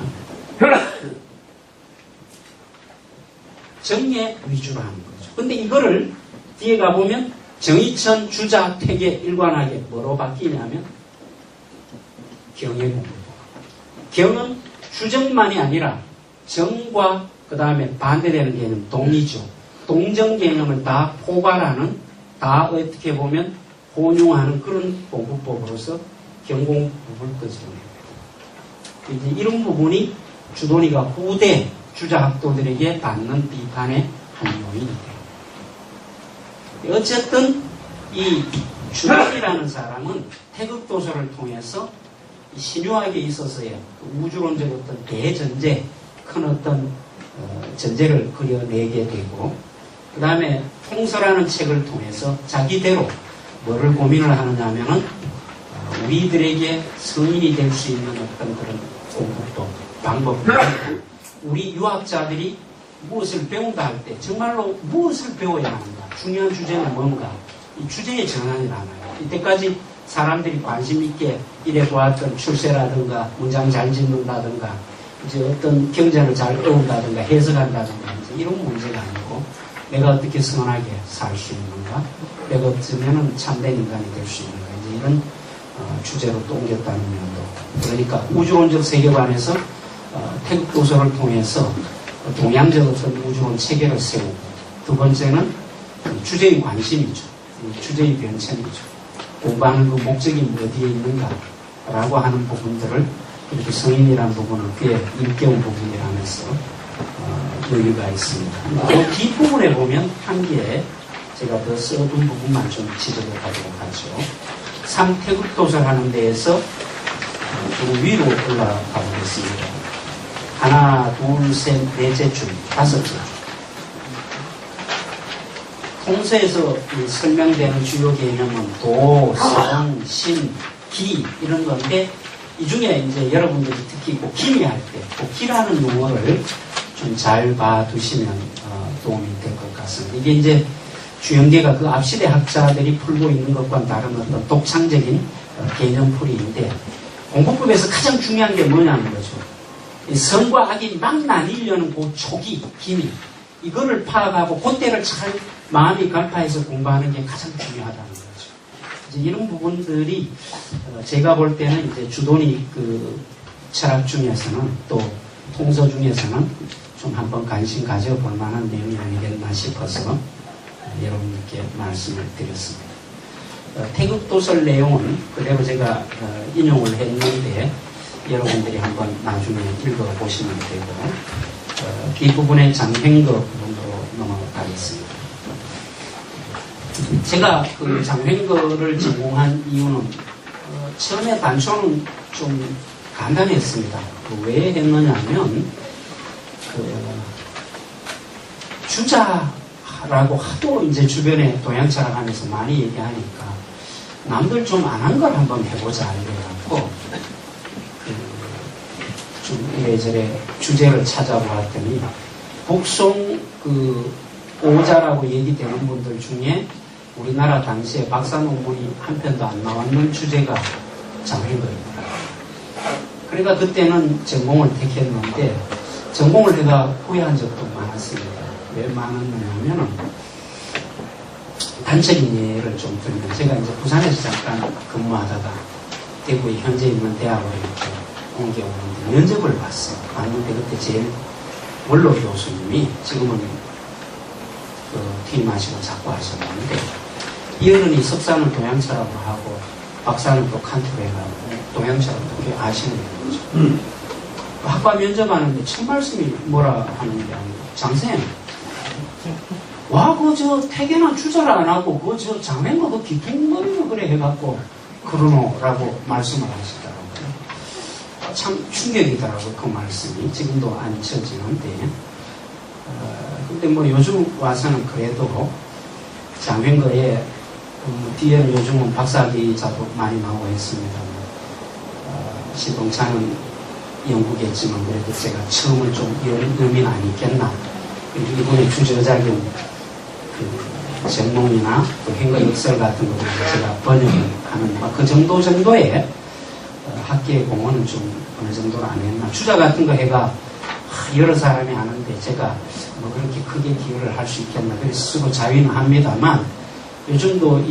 정예 위주로 하는 거죠. 근데 이거를 뒤에 가보면 정의천 주자 퇴계 일관하게 뭐로 바뀌냐면 경의 공부법. 경은 추정만이 아니라 정과 그 다음에 반대되는 개념 동의죠. 동정 개념을 다 포괄하는, 다 어떻게 보면 혼용하는 그런 공부법으로서 경공법을 끄집어냅니다. 이제 이런 부분이 주도니가 후대 주자학도들에게 받는 비판의 한 요인이 됩니다. 어쨌든 이 주도니라는 사람은 태극도서를 통해서 신유학에 있어서의 우주론적 어떤 대전제, 큰 어떤 전제를 그려내게 되고, 그 다음에 통서라는 책을 통해서 자기대로 뭐를 고민을 하느냐 하면은 우리들에게 성인이 될 수 있는 어떤 그런 공부법, 방법을 우리 유학자들이 무엇을 배운다 할 때 정말로 무엇을 배워야 하는가, 중요한 주제는 뭔가, 이 주제에 전환이 나와요. 이때까지 사람들이 관심 있게 이래 보았던 출세라든가 문장 잘 짓는다든가 이제 어떤 경전을 잘 외운다든가 해석한다든가 이제 이런 문제가 아니고, 내가 어떻게 선하게 살 수 있는가, 내가 어쩌면 참된 인간이 될 수 있는가, 이제 이런 주제로 또 옮겼다는 면도. 그러니까 우주론적 세계관에서 태극도서를 통해서 동양적 어떤 우주론 체계를 세우고, 두 번째는 주제의 관심이죠. 주제의 변천이죠. 공부하는 그 목적이 어디에 있는가라고 하는 부분들을 이렇게 성인이라는 부분을 꽤 일깨운 부분이라면서 여유가 있습니다. 그 뒷부분에 보면 한 개 제가 더 써둔 부분만 좀 지적해 가도록 하죠. 삼태극도서를 하는 데에서 좀 위로 올라가 보겠습니다. 하나, 둘, 셋, 넷째 줄, 다섯째 줄. 통서에서 설명되는 주요 개념은 도, 성, 신, 기 이런 건데, 이 중에 이제 여러분들이 특히 그 기미할 때, 그 기라는 용어를 좀 잘 봐두시면 도움이 될 것 같습니다. 이게 이제 주영계가 그 앞시대 학자들이 풀고 있는 것과는 다른 어떤 독창적인 개념풀이인데, 공부법에서 가장 중요한 게 뭐냐는 거죠. 성과 악이 막 나뉘려는 그 초기, 기미, 이거를 파악하고 그때를 잘 마음이 갈파해서 공부하는 게 가장 중요하다는 거죠. 이제 이런 부분들이 제가 볼 때는 이제 주도니 그 철학 중에서는 또 통서 중에서는 좀 한번 관심 가져볼 만한 내용이 아니겠나 싶어서 여러분께 말씀을 드렸습니다. 태극도설 내용은 그대로 제가 인용을 했는데 여러분들이 한번 나중에 읽어보시면 되고 뒷부분의 장횡거 부분으로 넘어가겠습니다. 제가 그 장횡거를 전공한 이유는 처음에 단초는 좀 간단했습니다. 왜 했느냐면 주자라고 하도 이제 주변에 동양철학하면서 많이 얘기하니까 남들 좀 안 한 걸 한번 해보자 이래갖고 좀 이래저래 주제를 찾아보았더니 복송 오자라고 얘기되는 분들 중에 우리나라 당시에 박사 논문이 한 편도 안 나왔는 주제가 장횡거입니다. 그러니까 그때는 전공을 택했는데 전공을 내가 후회한 적도 많았습니다. 왜 많았느냐면은 단적인 예를 좀 드리면 제가 이제 부산에서 잠깐 근무하다가 대구에 현재 있는 대학으로 이렇게 옮겨오는데 면접을 봤어요. 봤는데 그때 제일 원로 교수님이 지금은 퇴임하시고 자꾸 하셨는데 이 어른이 석사는 동양철학을 하고 박사는 또 칸트로 해가지고 동양철학을 꽤 아시는 거죠. 학과 면접하는데 첫 말씀이 뭐라 하는 게 아니고 장쌤 와 그저 태계나 주자를 안 하고 그저 장맹거 그 기퉁머리로 그래 해갖고 그러노라고 말씀을 하시더라고요. 참 충격이더라고요. 그 말씀이 지금도 안 잊혀지는데 근데 뭐 요즘 와서는 그래도 장맹거에 뒤에는 요즘은 박사기자도 많이 나오고 있습니다. 시동창은 영국이었지만 그래도 제가 처음을 좀 의미는 아니겠나. 이번에 주저작용 전문이나 행거 역설 같은 것을 제가 번역을 하는 그 정도의 학계의 공헌은 좀 어느 정도는 안 했나. 주자 같은 거 해가 여러 사람이 아는데 제가 뭐 그렇게 크게 기여를 할 수 있겠나. 그래서 스스로 자위는 합니다만 요즘도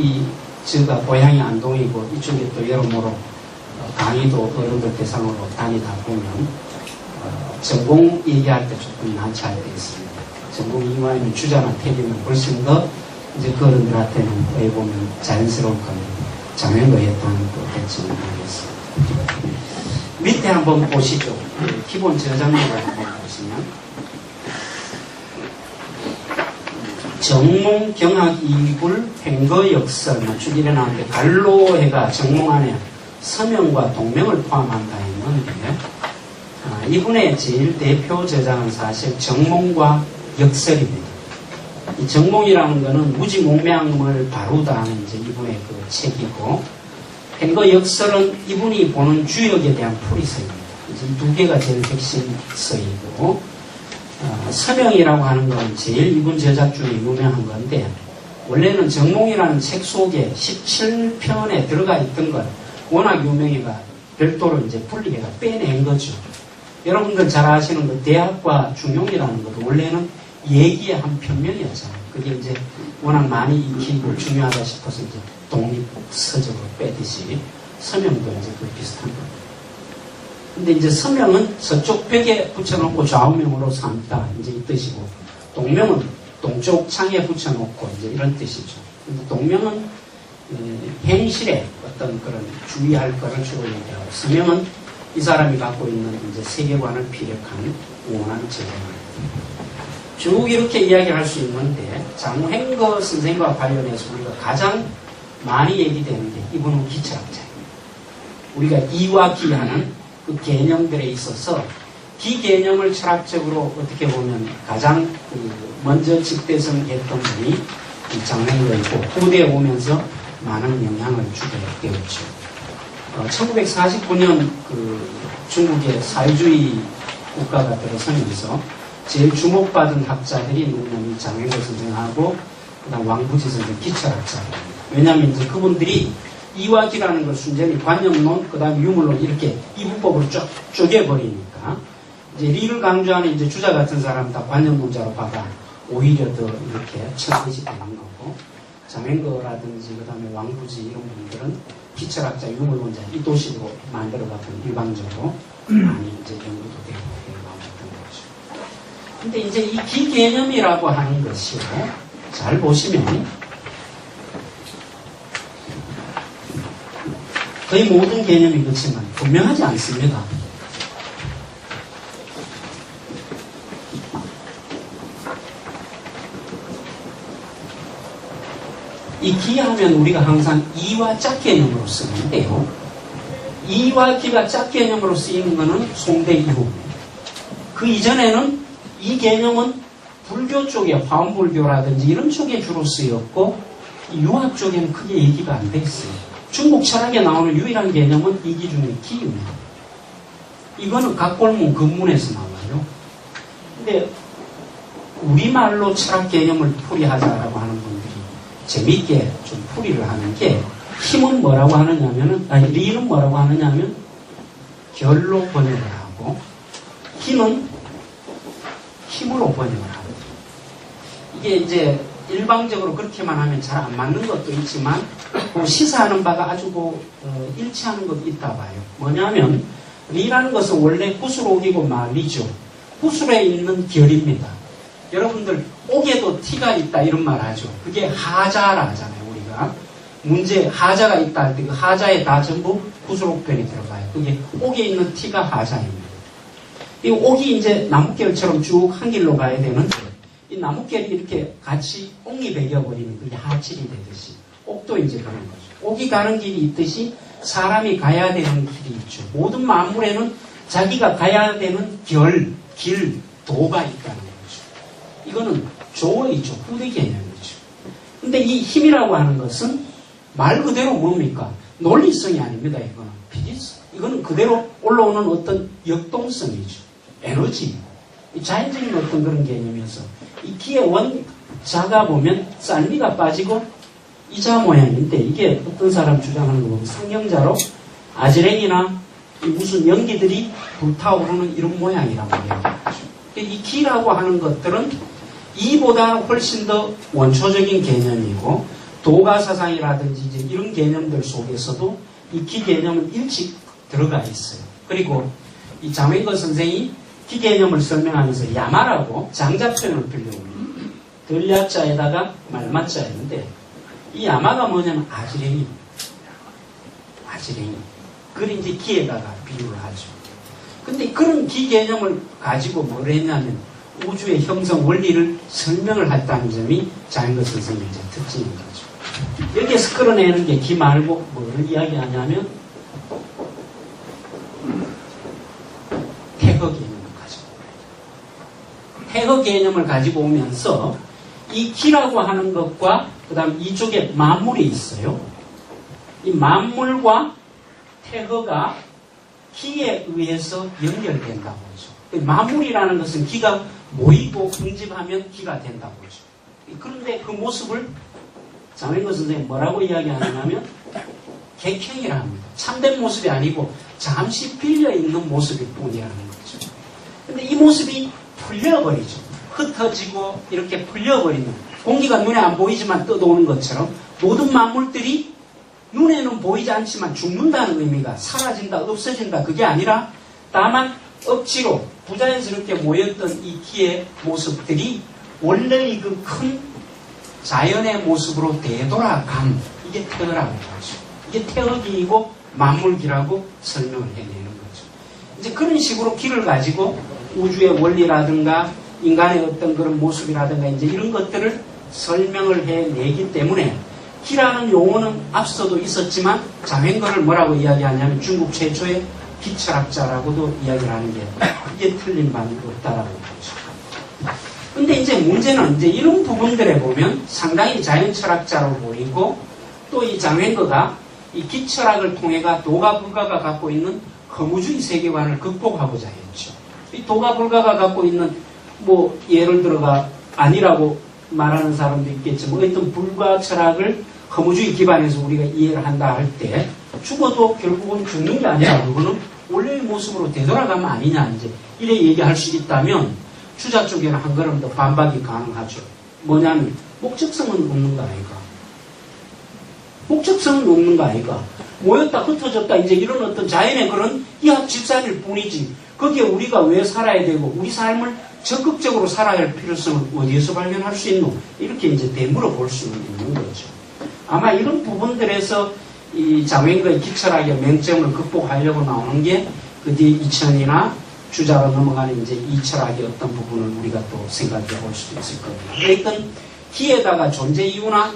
제가 고향이 안동이고 이쪽에 또 여러모로 강의도 어른들 대상으로 다니다 보면 전공 얘기할 때 조금 난처할 때 있습니다. 전공 이외에는 주자나 태기면 훨씬 더 이제 그 어른들한테는 어떻게 보면 자연스러운 건 장면도 했다는 거 됐지는 모르겠습니다. 밑에 한번 보시죠. 기본 저작물을 한번 보시면 정몽 경학 이불 횡거 역설 쭉 일어나는데 갈로해가 정몽 안에 서명과 동명을 포함한다 했는데 이분의 제일 대표 저작은 사실 정몽과 역설입니다. 이 정몽이라는 것은 무지몽명을 다루다는 이제 이분의 그 책이고 횡거 역설은 이분이 보는 주역에 대한 풀이서입니다. 이제 이 두 개가 제일 핵심서이고 서명이라고 하는 건 제일 이분 저작 중에 유명한 건데 원래는 정몽이라는 책 속에 17편에 들어가 있던 걸 워낙 유명해가 별도로 이제 분리해가 빼낸 거죠. 여러분들 잘 아시는 그 대학과 중용이라는 것도 원래는 얘기의 한 편면이었잖아요. 그게 이제 워낙 많이 익히고 중요하다 싶어서 이제 독립서적으로 빼듯이 서명도 이제 그 비슷한 겁니다. 근데 이제 서명은 서쪽 벽에 붙여놓고 좌우명으로 삼다 이제 이 뜻이고 동명은 동쪽 창에 붙여놓고 이제 이런 뜻이죠. 근데 동명은 행실에 어떤 그런 주의할 거를 주로 얘기하고 서명은 이 사람이 갖고 있는 이제 세계관을 피력한 원한 제정입니다. 쭉 이렇게 이야기할 수 있는데 장횡거 선생과 관련해서 우리가 가장 많이 얘기되는 게 이분은 기철학자예요. 우리가 이와 기하는 그 개념들에 있어서 기 개념을 철학적으로 어떻게 보면 가장 먼저 직대성했던 분이 이 장횡거이고 후대에 오면서 많은 영향을 주게 되었죠. 1949년 중국의 사회주의 국가가 들어서면서 제일 주목받은 학자들이 누구냐면 장횡거 선생하고 그다음 왕부지 선생 기철학자입니다. 왜냐하면 이제 그분들이 이와기라는 걸 순전히 관념론, 그다음 유물론 이렇게 이분법으로 쫙 쪼개버리니까 이제 리를 강조하는 이제 주자 같은 사람 다 관념론자로 받아 오히려 더 이렇게 천대시 되는 거고 장횡거라든지 그다음에 왕부지 이런 분들은 기철학자, 유물론자 이 도식으로 만들어갔던 일방적으로 많이 이제 연구도 되고 나왔던 거죠. 근데 이제 이 기개념이라고 하는 것이요. 잘 보시면 거의 모든 개념이 그렇지만 분명하지 않습니다. 이 기하면 우리가 항상 이와 짝 개념으로 쓰는데요. 이와 기가 짝 개념으로 쓰이는 것은 송대 이후입니다. 그 이전에는 이 개념은 불교 쪽에 화엄불교라든지 이런 쪽에 주로 쓰였고 유학 쪽에는 크게 얘기가 안 돼 있어요. 중국 철학에 나오는 유일한 개념은 이 기중의 기입니다. 이거는 각골문 근문에서 나와요. 근데 우리말로 철학 개념을 풀이하자라고 하는 분들이 재밌게 좀 풀이를 하는 게 힘은 뭐라고 하느냐면은, 아니, 리는 뭐라고 하느냐면 결로 번역을 하고 힘은 힘으로 번역을 합니다. 이게 이제 일방적으로 그렇게만 하면 잘 안 맞는 것도 있지만 시사하는 바가 아주 일치하는 것도 있다 봐요. 뭐냐면 리라는 것은 원래 구슬옥이고 말이죠. 구슬에 있는 결입니다. 여러분들 옥에도 티가 있다 이런 말 하죠. 그게 하자라 하잖아요. 우리가 문제 하자가 있다 할 때 그 하자에 다 전부 구슬옥변이 들어가요. 그게 옥에 있는 티가 하자입니다. 이 옥이 이제 나뭇결처럼 쭉 한 길로 가야 되는데 이 나뭇결이 이렇게 같이 옥이 베겨버리면 그게 하칠이 되듯이 옥도 이제 그런 거죠. 옥이 가는 길이 있듯이 사람이 가야 되는 길이 있죠. 모든 만물에는 자기가 가야 되는 결, 길, 도가 있다는 거죠. 이거는 조어이죠. 후대 개념이죠. 근데 이 힘이라고 하는 것은 말 그대로 뭡니까? 논리성이 아닙니다. 이거는 피지성. 이거는 그대로 올라오는 어떤 역동성이죠. 에너지. 자연적인 어떤 그런 개념이어서 이 기의 원자가 보면 쌀미가 빠지고 이자 모양인데 이게 어떤 사람 주장하는 거 보면 상경자로 아지랭이나 이 무슨 연기들이 불타오르는 이런 모양이라고 얘기하죠. 이 기라고 하는 것들은 이보다 훨씬 더 원초적인 개념이고 도가사상이라든지 이제 이런 개념들 속에서도 이 기 개념은 일찍 들어가 있어요. 그리고 이 장wen거 선생이 기 개념을 설명하면서 야마라고 장자 표현을 빌려옵니다. 들야자에다가 말마자였는데 이 야마가 뭐냐면 아지랭이. 그걸 이제 기에다가 비유를 하죠. 근데 그런 기 개념을 가지고 뭘 했냐면 우주의 형성 원리를 설명을 했다는 점이 장wen거 선생의 이제 특징인 거죠. 여기에서 끌어내는 게 기 말고 뭐를 이야기하냐면 태거 개념을 가지고 태거 개념을 가지고 오면서 이 기라고 하는 것과 그 다음 이쪽에 만물이 있어요. 이 만물과 태거가 기에 의해서 연결된다고 하죠. 만물이라는 것은 기가 모이고 흥집하면 기가 된다고 하죠. 그런데 그 모습을 장wen거 선생님 뭐라고 이야기하냐면 객형이라 합니다. 참된 모습이 아니고 잠시 빌려있는 모습일 뿐이라는 거죠. 근데 이 모습이 풀려버리죠. 흩어지고 이렇게 풀려버리는 공기가 눈에 안 보이지만 떠도는 것처럼 모든 만물들이 눈에는 보이지 않지만 죽는다는 의미가 사라진다, 없어진다 그게 아니라 다만 억지로 부자연스럽게 모였던 이 기의 모습들이 원래의 그 큰 자연의 모습으로 되돌아감 이게 태어라고 하죠. 이게 태어기이고 만물기라고 설명을 해내는 거죠. 이제 그런 식으로 기를 가지고 우주의 원리라든가 인간의 어떤 그런 모습이라든가 이제 이런 것들을 설명을 해내기 때문에 기라는 용어는 앞서도 있었지만 장wen거를 뭐라고 이야기하냐면 중국 최초의 기철학자라고도 이야기를 하는 게 이게 틀린 바는 없다라고 보죠. 근데 이제 문제는 이제 이런 부분들에 보면 상당히 자연철학자로 보이고 또 이 장wen거가 이 기철학을 통해가 도가불가가 갖고 있는 허무주의 세계관을 극복하고자 했죠. 이 도가불가가 갖고 있는 뭐 예를 들어가 아니라고 말하는 사람도 있겠지만 어떤 불가 철학을 허무주의 기반에서 우리가 이해를 한다 할 때 죽어도 결국은 죽는 게 아니라 그거는 원래의 모습으로 되돌아가면 아니냐 이제 이래 얘기할 수 있다면 주자 쪽에는 한 걸음 더 반박이 가능하죠. 뭐냐면 목적성은 없는 거 아이가. 목적성은 없는 거 아이가. 모였다 흩어졌다 이제 이런 어떤 자연의 그런 이합 집산일 뿐이지 거기에 우리가 왜 살아야 되고 우리 삶을 적극적으로 살아야 할 필요성을 어디에서 발견할 수 있노? 이렇게 이제 되물어 볼 수는 있는 거죠. 아마 이런 부분들에서 이 장외인거의 기철학의 맹점을 극복하려고 나오는 게 그 뒤에 이천이나 주자로 넘어가는 이제 이 철학의 어떤 부분을 우리가 또 생각해 볼 수도 있을 겁니다. 그러니까 기에다가 존재 이유나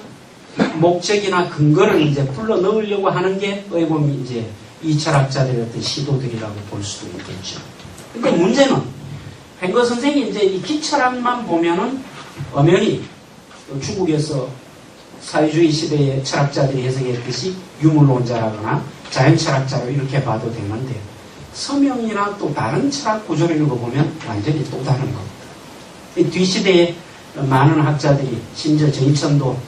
목적이나 근거를 이제 불러 넣으려고 하는 게 어떻게 보면 이제 이 철학자들의 어떤 시도들이라고 볼 수도 있겠죠. 근데 문제는 횡거 선생이 이제 이 기철학만 보면은 엄연히 중국에서 사회주의 시대의 철학자들이 해석했듯이 유물론자라거나 자연철학자로 이렇게 봐도 되는데 서명이나 또 다른 철학 구조를 읽어보면 완전히 또 다른 겁니다. 이 뒷시대에 많은 학자들이 심지어 정의천도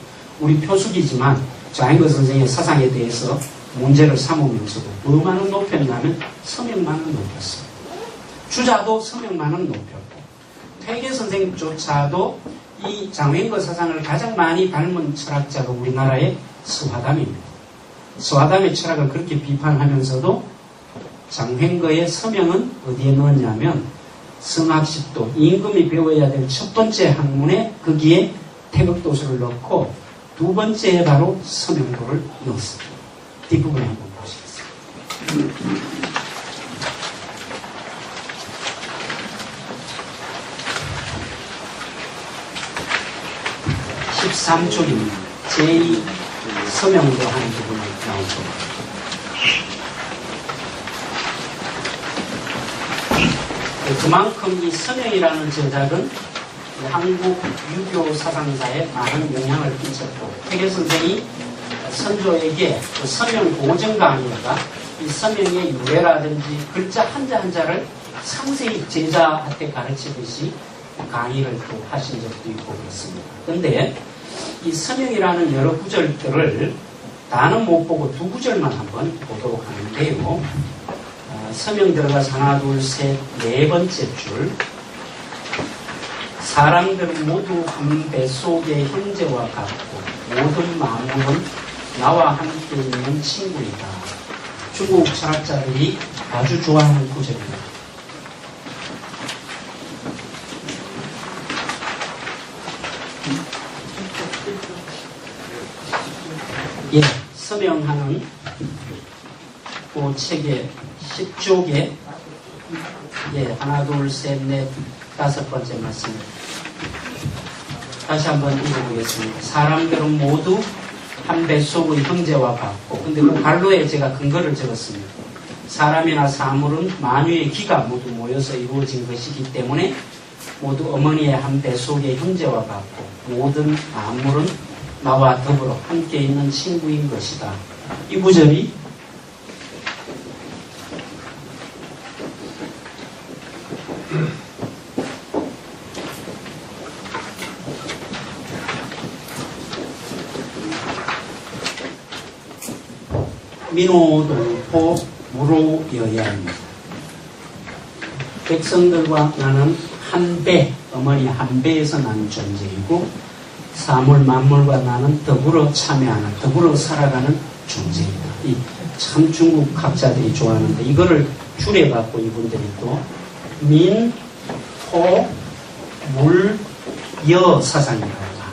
우리 표숙이지만 좌행거 선생의 사상에 대해서 문제를 삼으면서도 뭐만은 높였냐면 서명만은 높였어요. 주자도 서명만은 높였고 퇴계 선생조차도 이 장외인거 사상을 가장 많이 닮은 철학자가 우리나라의 서화담입니다. 서화담의 철학을 그렇게 비판하면서도 장횡거의 서명은 어디에 넣었냐면 성학식도 임금이 배워야 될 첫 번째 학문에 거기에 태극도수를 넣고 두 번째에 바로 서명도를 넣었습니다. 뒷부분에 한번 보시겠습니다. 13쪽입니다. 제2 서명도 하는 부분이 나오죠. 그만큼 이 서명이라는 제작은 한국 유교 사상사에 많은 영향을 끼쳤고 퇴계 선생이 선조에게 그 서명 고정 강의가 이 서명의 유래라든지 글자 한자 한자를 상세히 제자한테 가르치듯이 강의를 또 하신 적도 있고 그렇습니다. 그런데 이 서명이라는 여러 구절들을 다는 못 보고 두 구절만 한번 보도록 하는데요. 서명 들어가서 하나, 둘, 셋, 네 번째 줄. 사람들은 모두 한 뱃속의 형제와 같고 모든 만물은 나와 함께 있는 친구이다. 중국 철학자들이 아주 좋아하는 구절입니다. 예, 서명하는 그 책의 10쪽에 예, 하나, 둘, 셋, 넷, 다섯 번째 말씀입니다. 다시 한번 읽어보겠습니다. 사람들은 모두 한 뱃속의 형제와 같고, 근데 그 갈로에 제가 근거를 적었습니다. 사람이나 사물은 만유의 기가 모두 모여서 이루어진 것이기 때문에 모두 어머니의 한 뱃속의 형제와 같고 모든 만물은 나와 더불어 함께 있는 친구인 것이다. 이 구절이 민호동포 무로여야입니다. 백성들과 나는 한 배, 어머니 한 배에서 나는 존재이고 사물 만물과 나는 더불어 참여하는, 더불어 살아가는 존재이다. 이 참 중국 학자들이 좋아하는데 이거를 줄여갖고 이분들이 또 민, 호, 물, 여 사상이라고 합니다.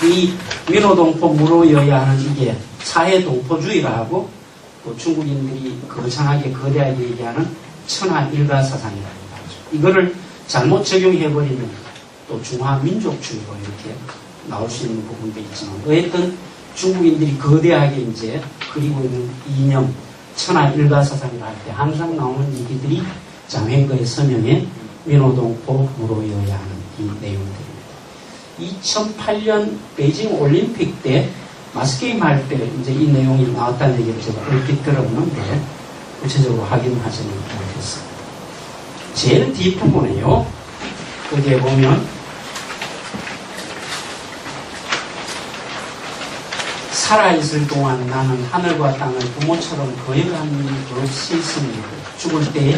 이 민호동포 무로여야 하는 이게 사회동포주의라 하고 또 중국인들이 거창하게 거대하게 얘기하는 천하일가사상이라고 하죠. 이거를 잘못 적용해버리면 또 중화민족주의로 이렇게 나올 수 있는 부분도 있지만 어쨌든 중국인들이 거대하게 이제 그리고 있는 이념 천하일가사상이라 할 때 항상 나오는 얘기들이 장횡거의 서명에 민호동포 무로여야 하는 이 내용들입니다. 2008년 베이징 올림픽 때 마스게임 할 때 이제 이 내용이 나왔다는 얘기를 제가 얼핏 들어보는데 구체적으로 확인하지는 못했습니다. 제일 뒷부분에요. 거기에 보면 살아있을 동안 나는 하늘과 땅을 부모처럼 거역하는 것이 있습니다. 죽을 때에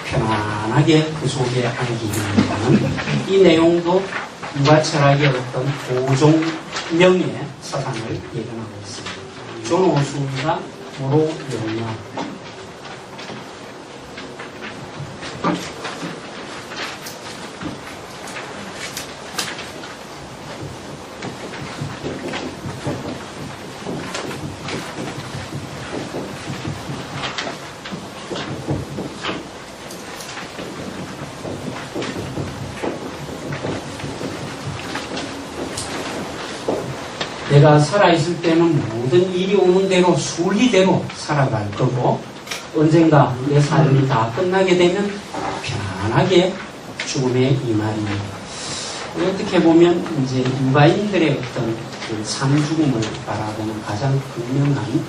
편안하게 그 속에 안기입니다는 이 내용도 유가철학의 어떤 보종명의 사상을 예견하고 있습니다. 존오수가 무로여야 내가 살아있을 때는 모든 일이 오는 대로 순리대로 살아갈 거고 언젠가 내 삶이 다 끝나게 되면 편안하게 죽음에 임하리니 어떻게 보면 이제 유가인들의 어떤 그 삶죽음을 바라보는 가장 분명한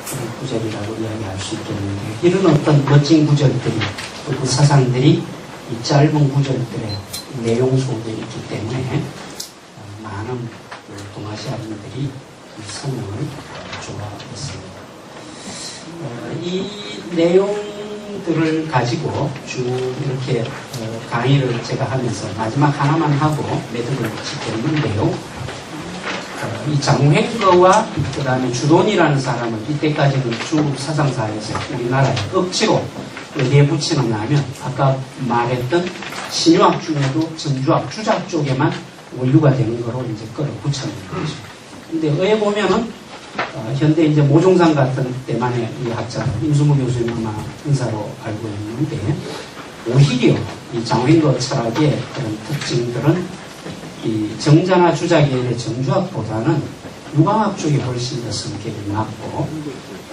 그런 구절이라고 이야기할 수 있겠는데 이런 어떤 멋진 구절들이 또 그 사상들이 이 짧은 구절들의 내용 속에 있기 때문에 많은 그 동아시아인들이 이 성경을 좋아했습니다. 이 내용들을 가지고 쭉 이렇게 강의를 제가 하면서 마지막 하나만 하고 매듭을 짓겠는데요. 이 장횡거와 그 다음에 주돈이라는 사람을 이때까지는 중국 사상사에서 우리나라에 억지로 어디에 붙이느냐 하면 아까 말했던 신유학 중에도 전주학, 주작 쪽에만 원류가 되는 거로 이제 끌어 붙였는 거죠. 근데 의에 보면은 현대 이제 모종상 같은 때만에 이 학자 임수무 교수님 아마 인사로 알고 있는데 오히려 이 장횡거 철학의 그런 특징들은 이 정자나 주작의 정주학보다는 유광학 쪽이 훨씬 더 성격이 낮고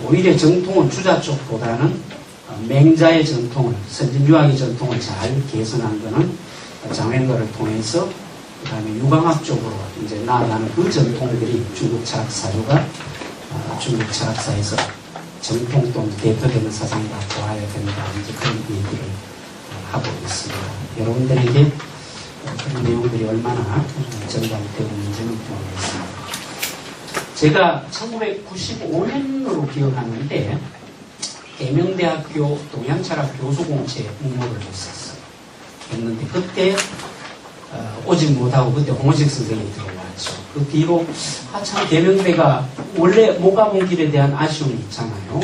오히려 정통은 주작 쪽보다는 맹자의 전통을 선진유학의 전통을 잘 개선한 것은 장횡거를 통해서 그 다음에 유광학 쪽으로 이제 나아가는 그 전통들이 중국 철학 사조가 중국 철학사에서 정통 또는 대표되는 사상이라 보아야 된다 이제 그런 얘기를 하고 있습니다. 여러분들에게 그런 내용들이 얼마나 전달되고 있는지는 모르겠습니다. 제가 1995년으로 기억하는데 대명대학교 동양철학 교수공채 응모를 했는데 그때 오직 못하고 그때 홍원식 선생님이 들어왔죠. 그 뒤로 참 대명대가 원래 못 가본 길에 대한 아쉬움이 있잖아요.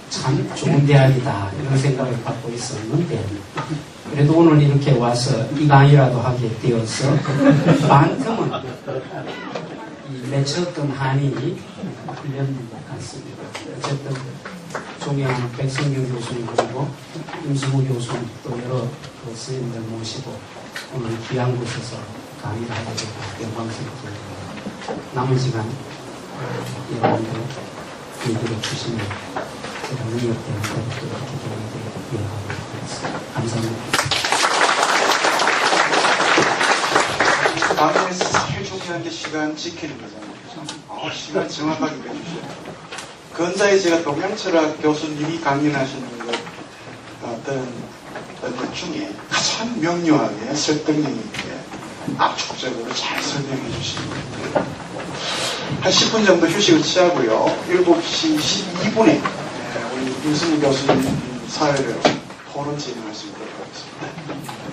참 좋은 대학이다 이런 생각을 갖고 있었는데 그래도 오늘 이렇게 와서 이 강의라도 하게 되어서 많으면 이 맺혔던 한이 풀렸는 것 같습니다. 어쨌든 존경하는 백성균 교수님 그리고 임수무 교수님 또 여러 그 스님들 모시고 오늘 귀한 곳에서 강의를 하게 되고 영광스럽습니다. 남은 시간 여러분들 얘기를 주시면 제가 의욕되는 것도 이렇게 도움을 이어가도록 하겠습니다. 감사합니다. 강의에서 제일 중요한 게 시간 지키는 거잖아요. 시간 정확하게 해주셔요. 근자에 제가 동양철학 교수님이 강연하시는 어떤 것 중에 가장 명료하게 설득력 있게 압축적으로 잘 설명해 주십니다. 한 10분 정도 휴식을 취하고요. 7시 12분에 우리 임수무 교수님 사회를 토론 진행할 수 있도록 하겠습니다.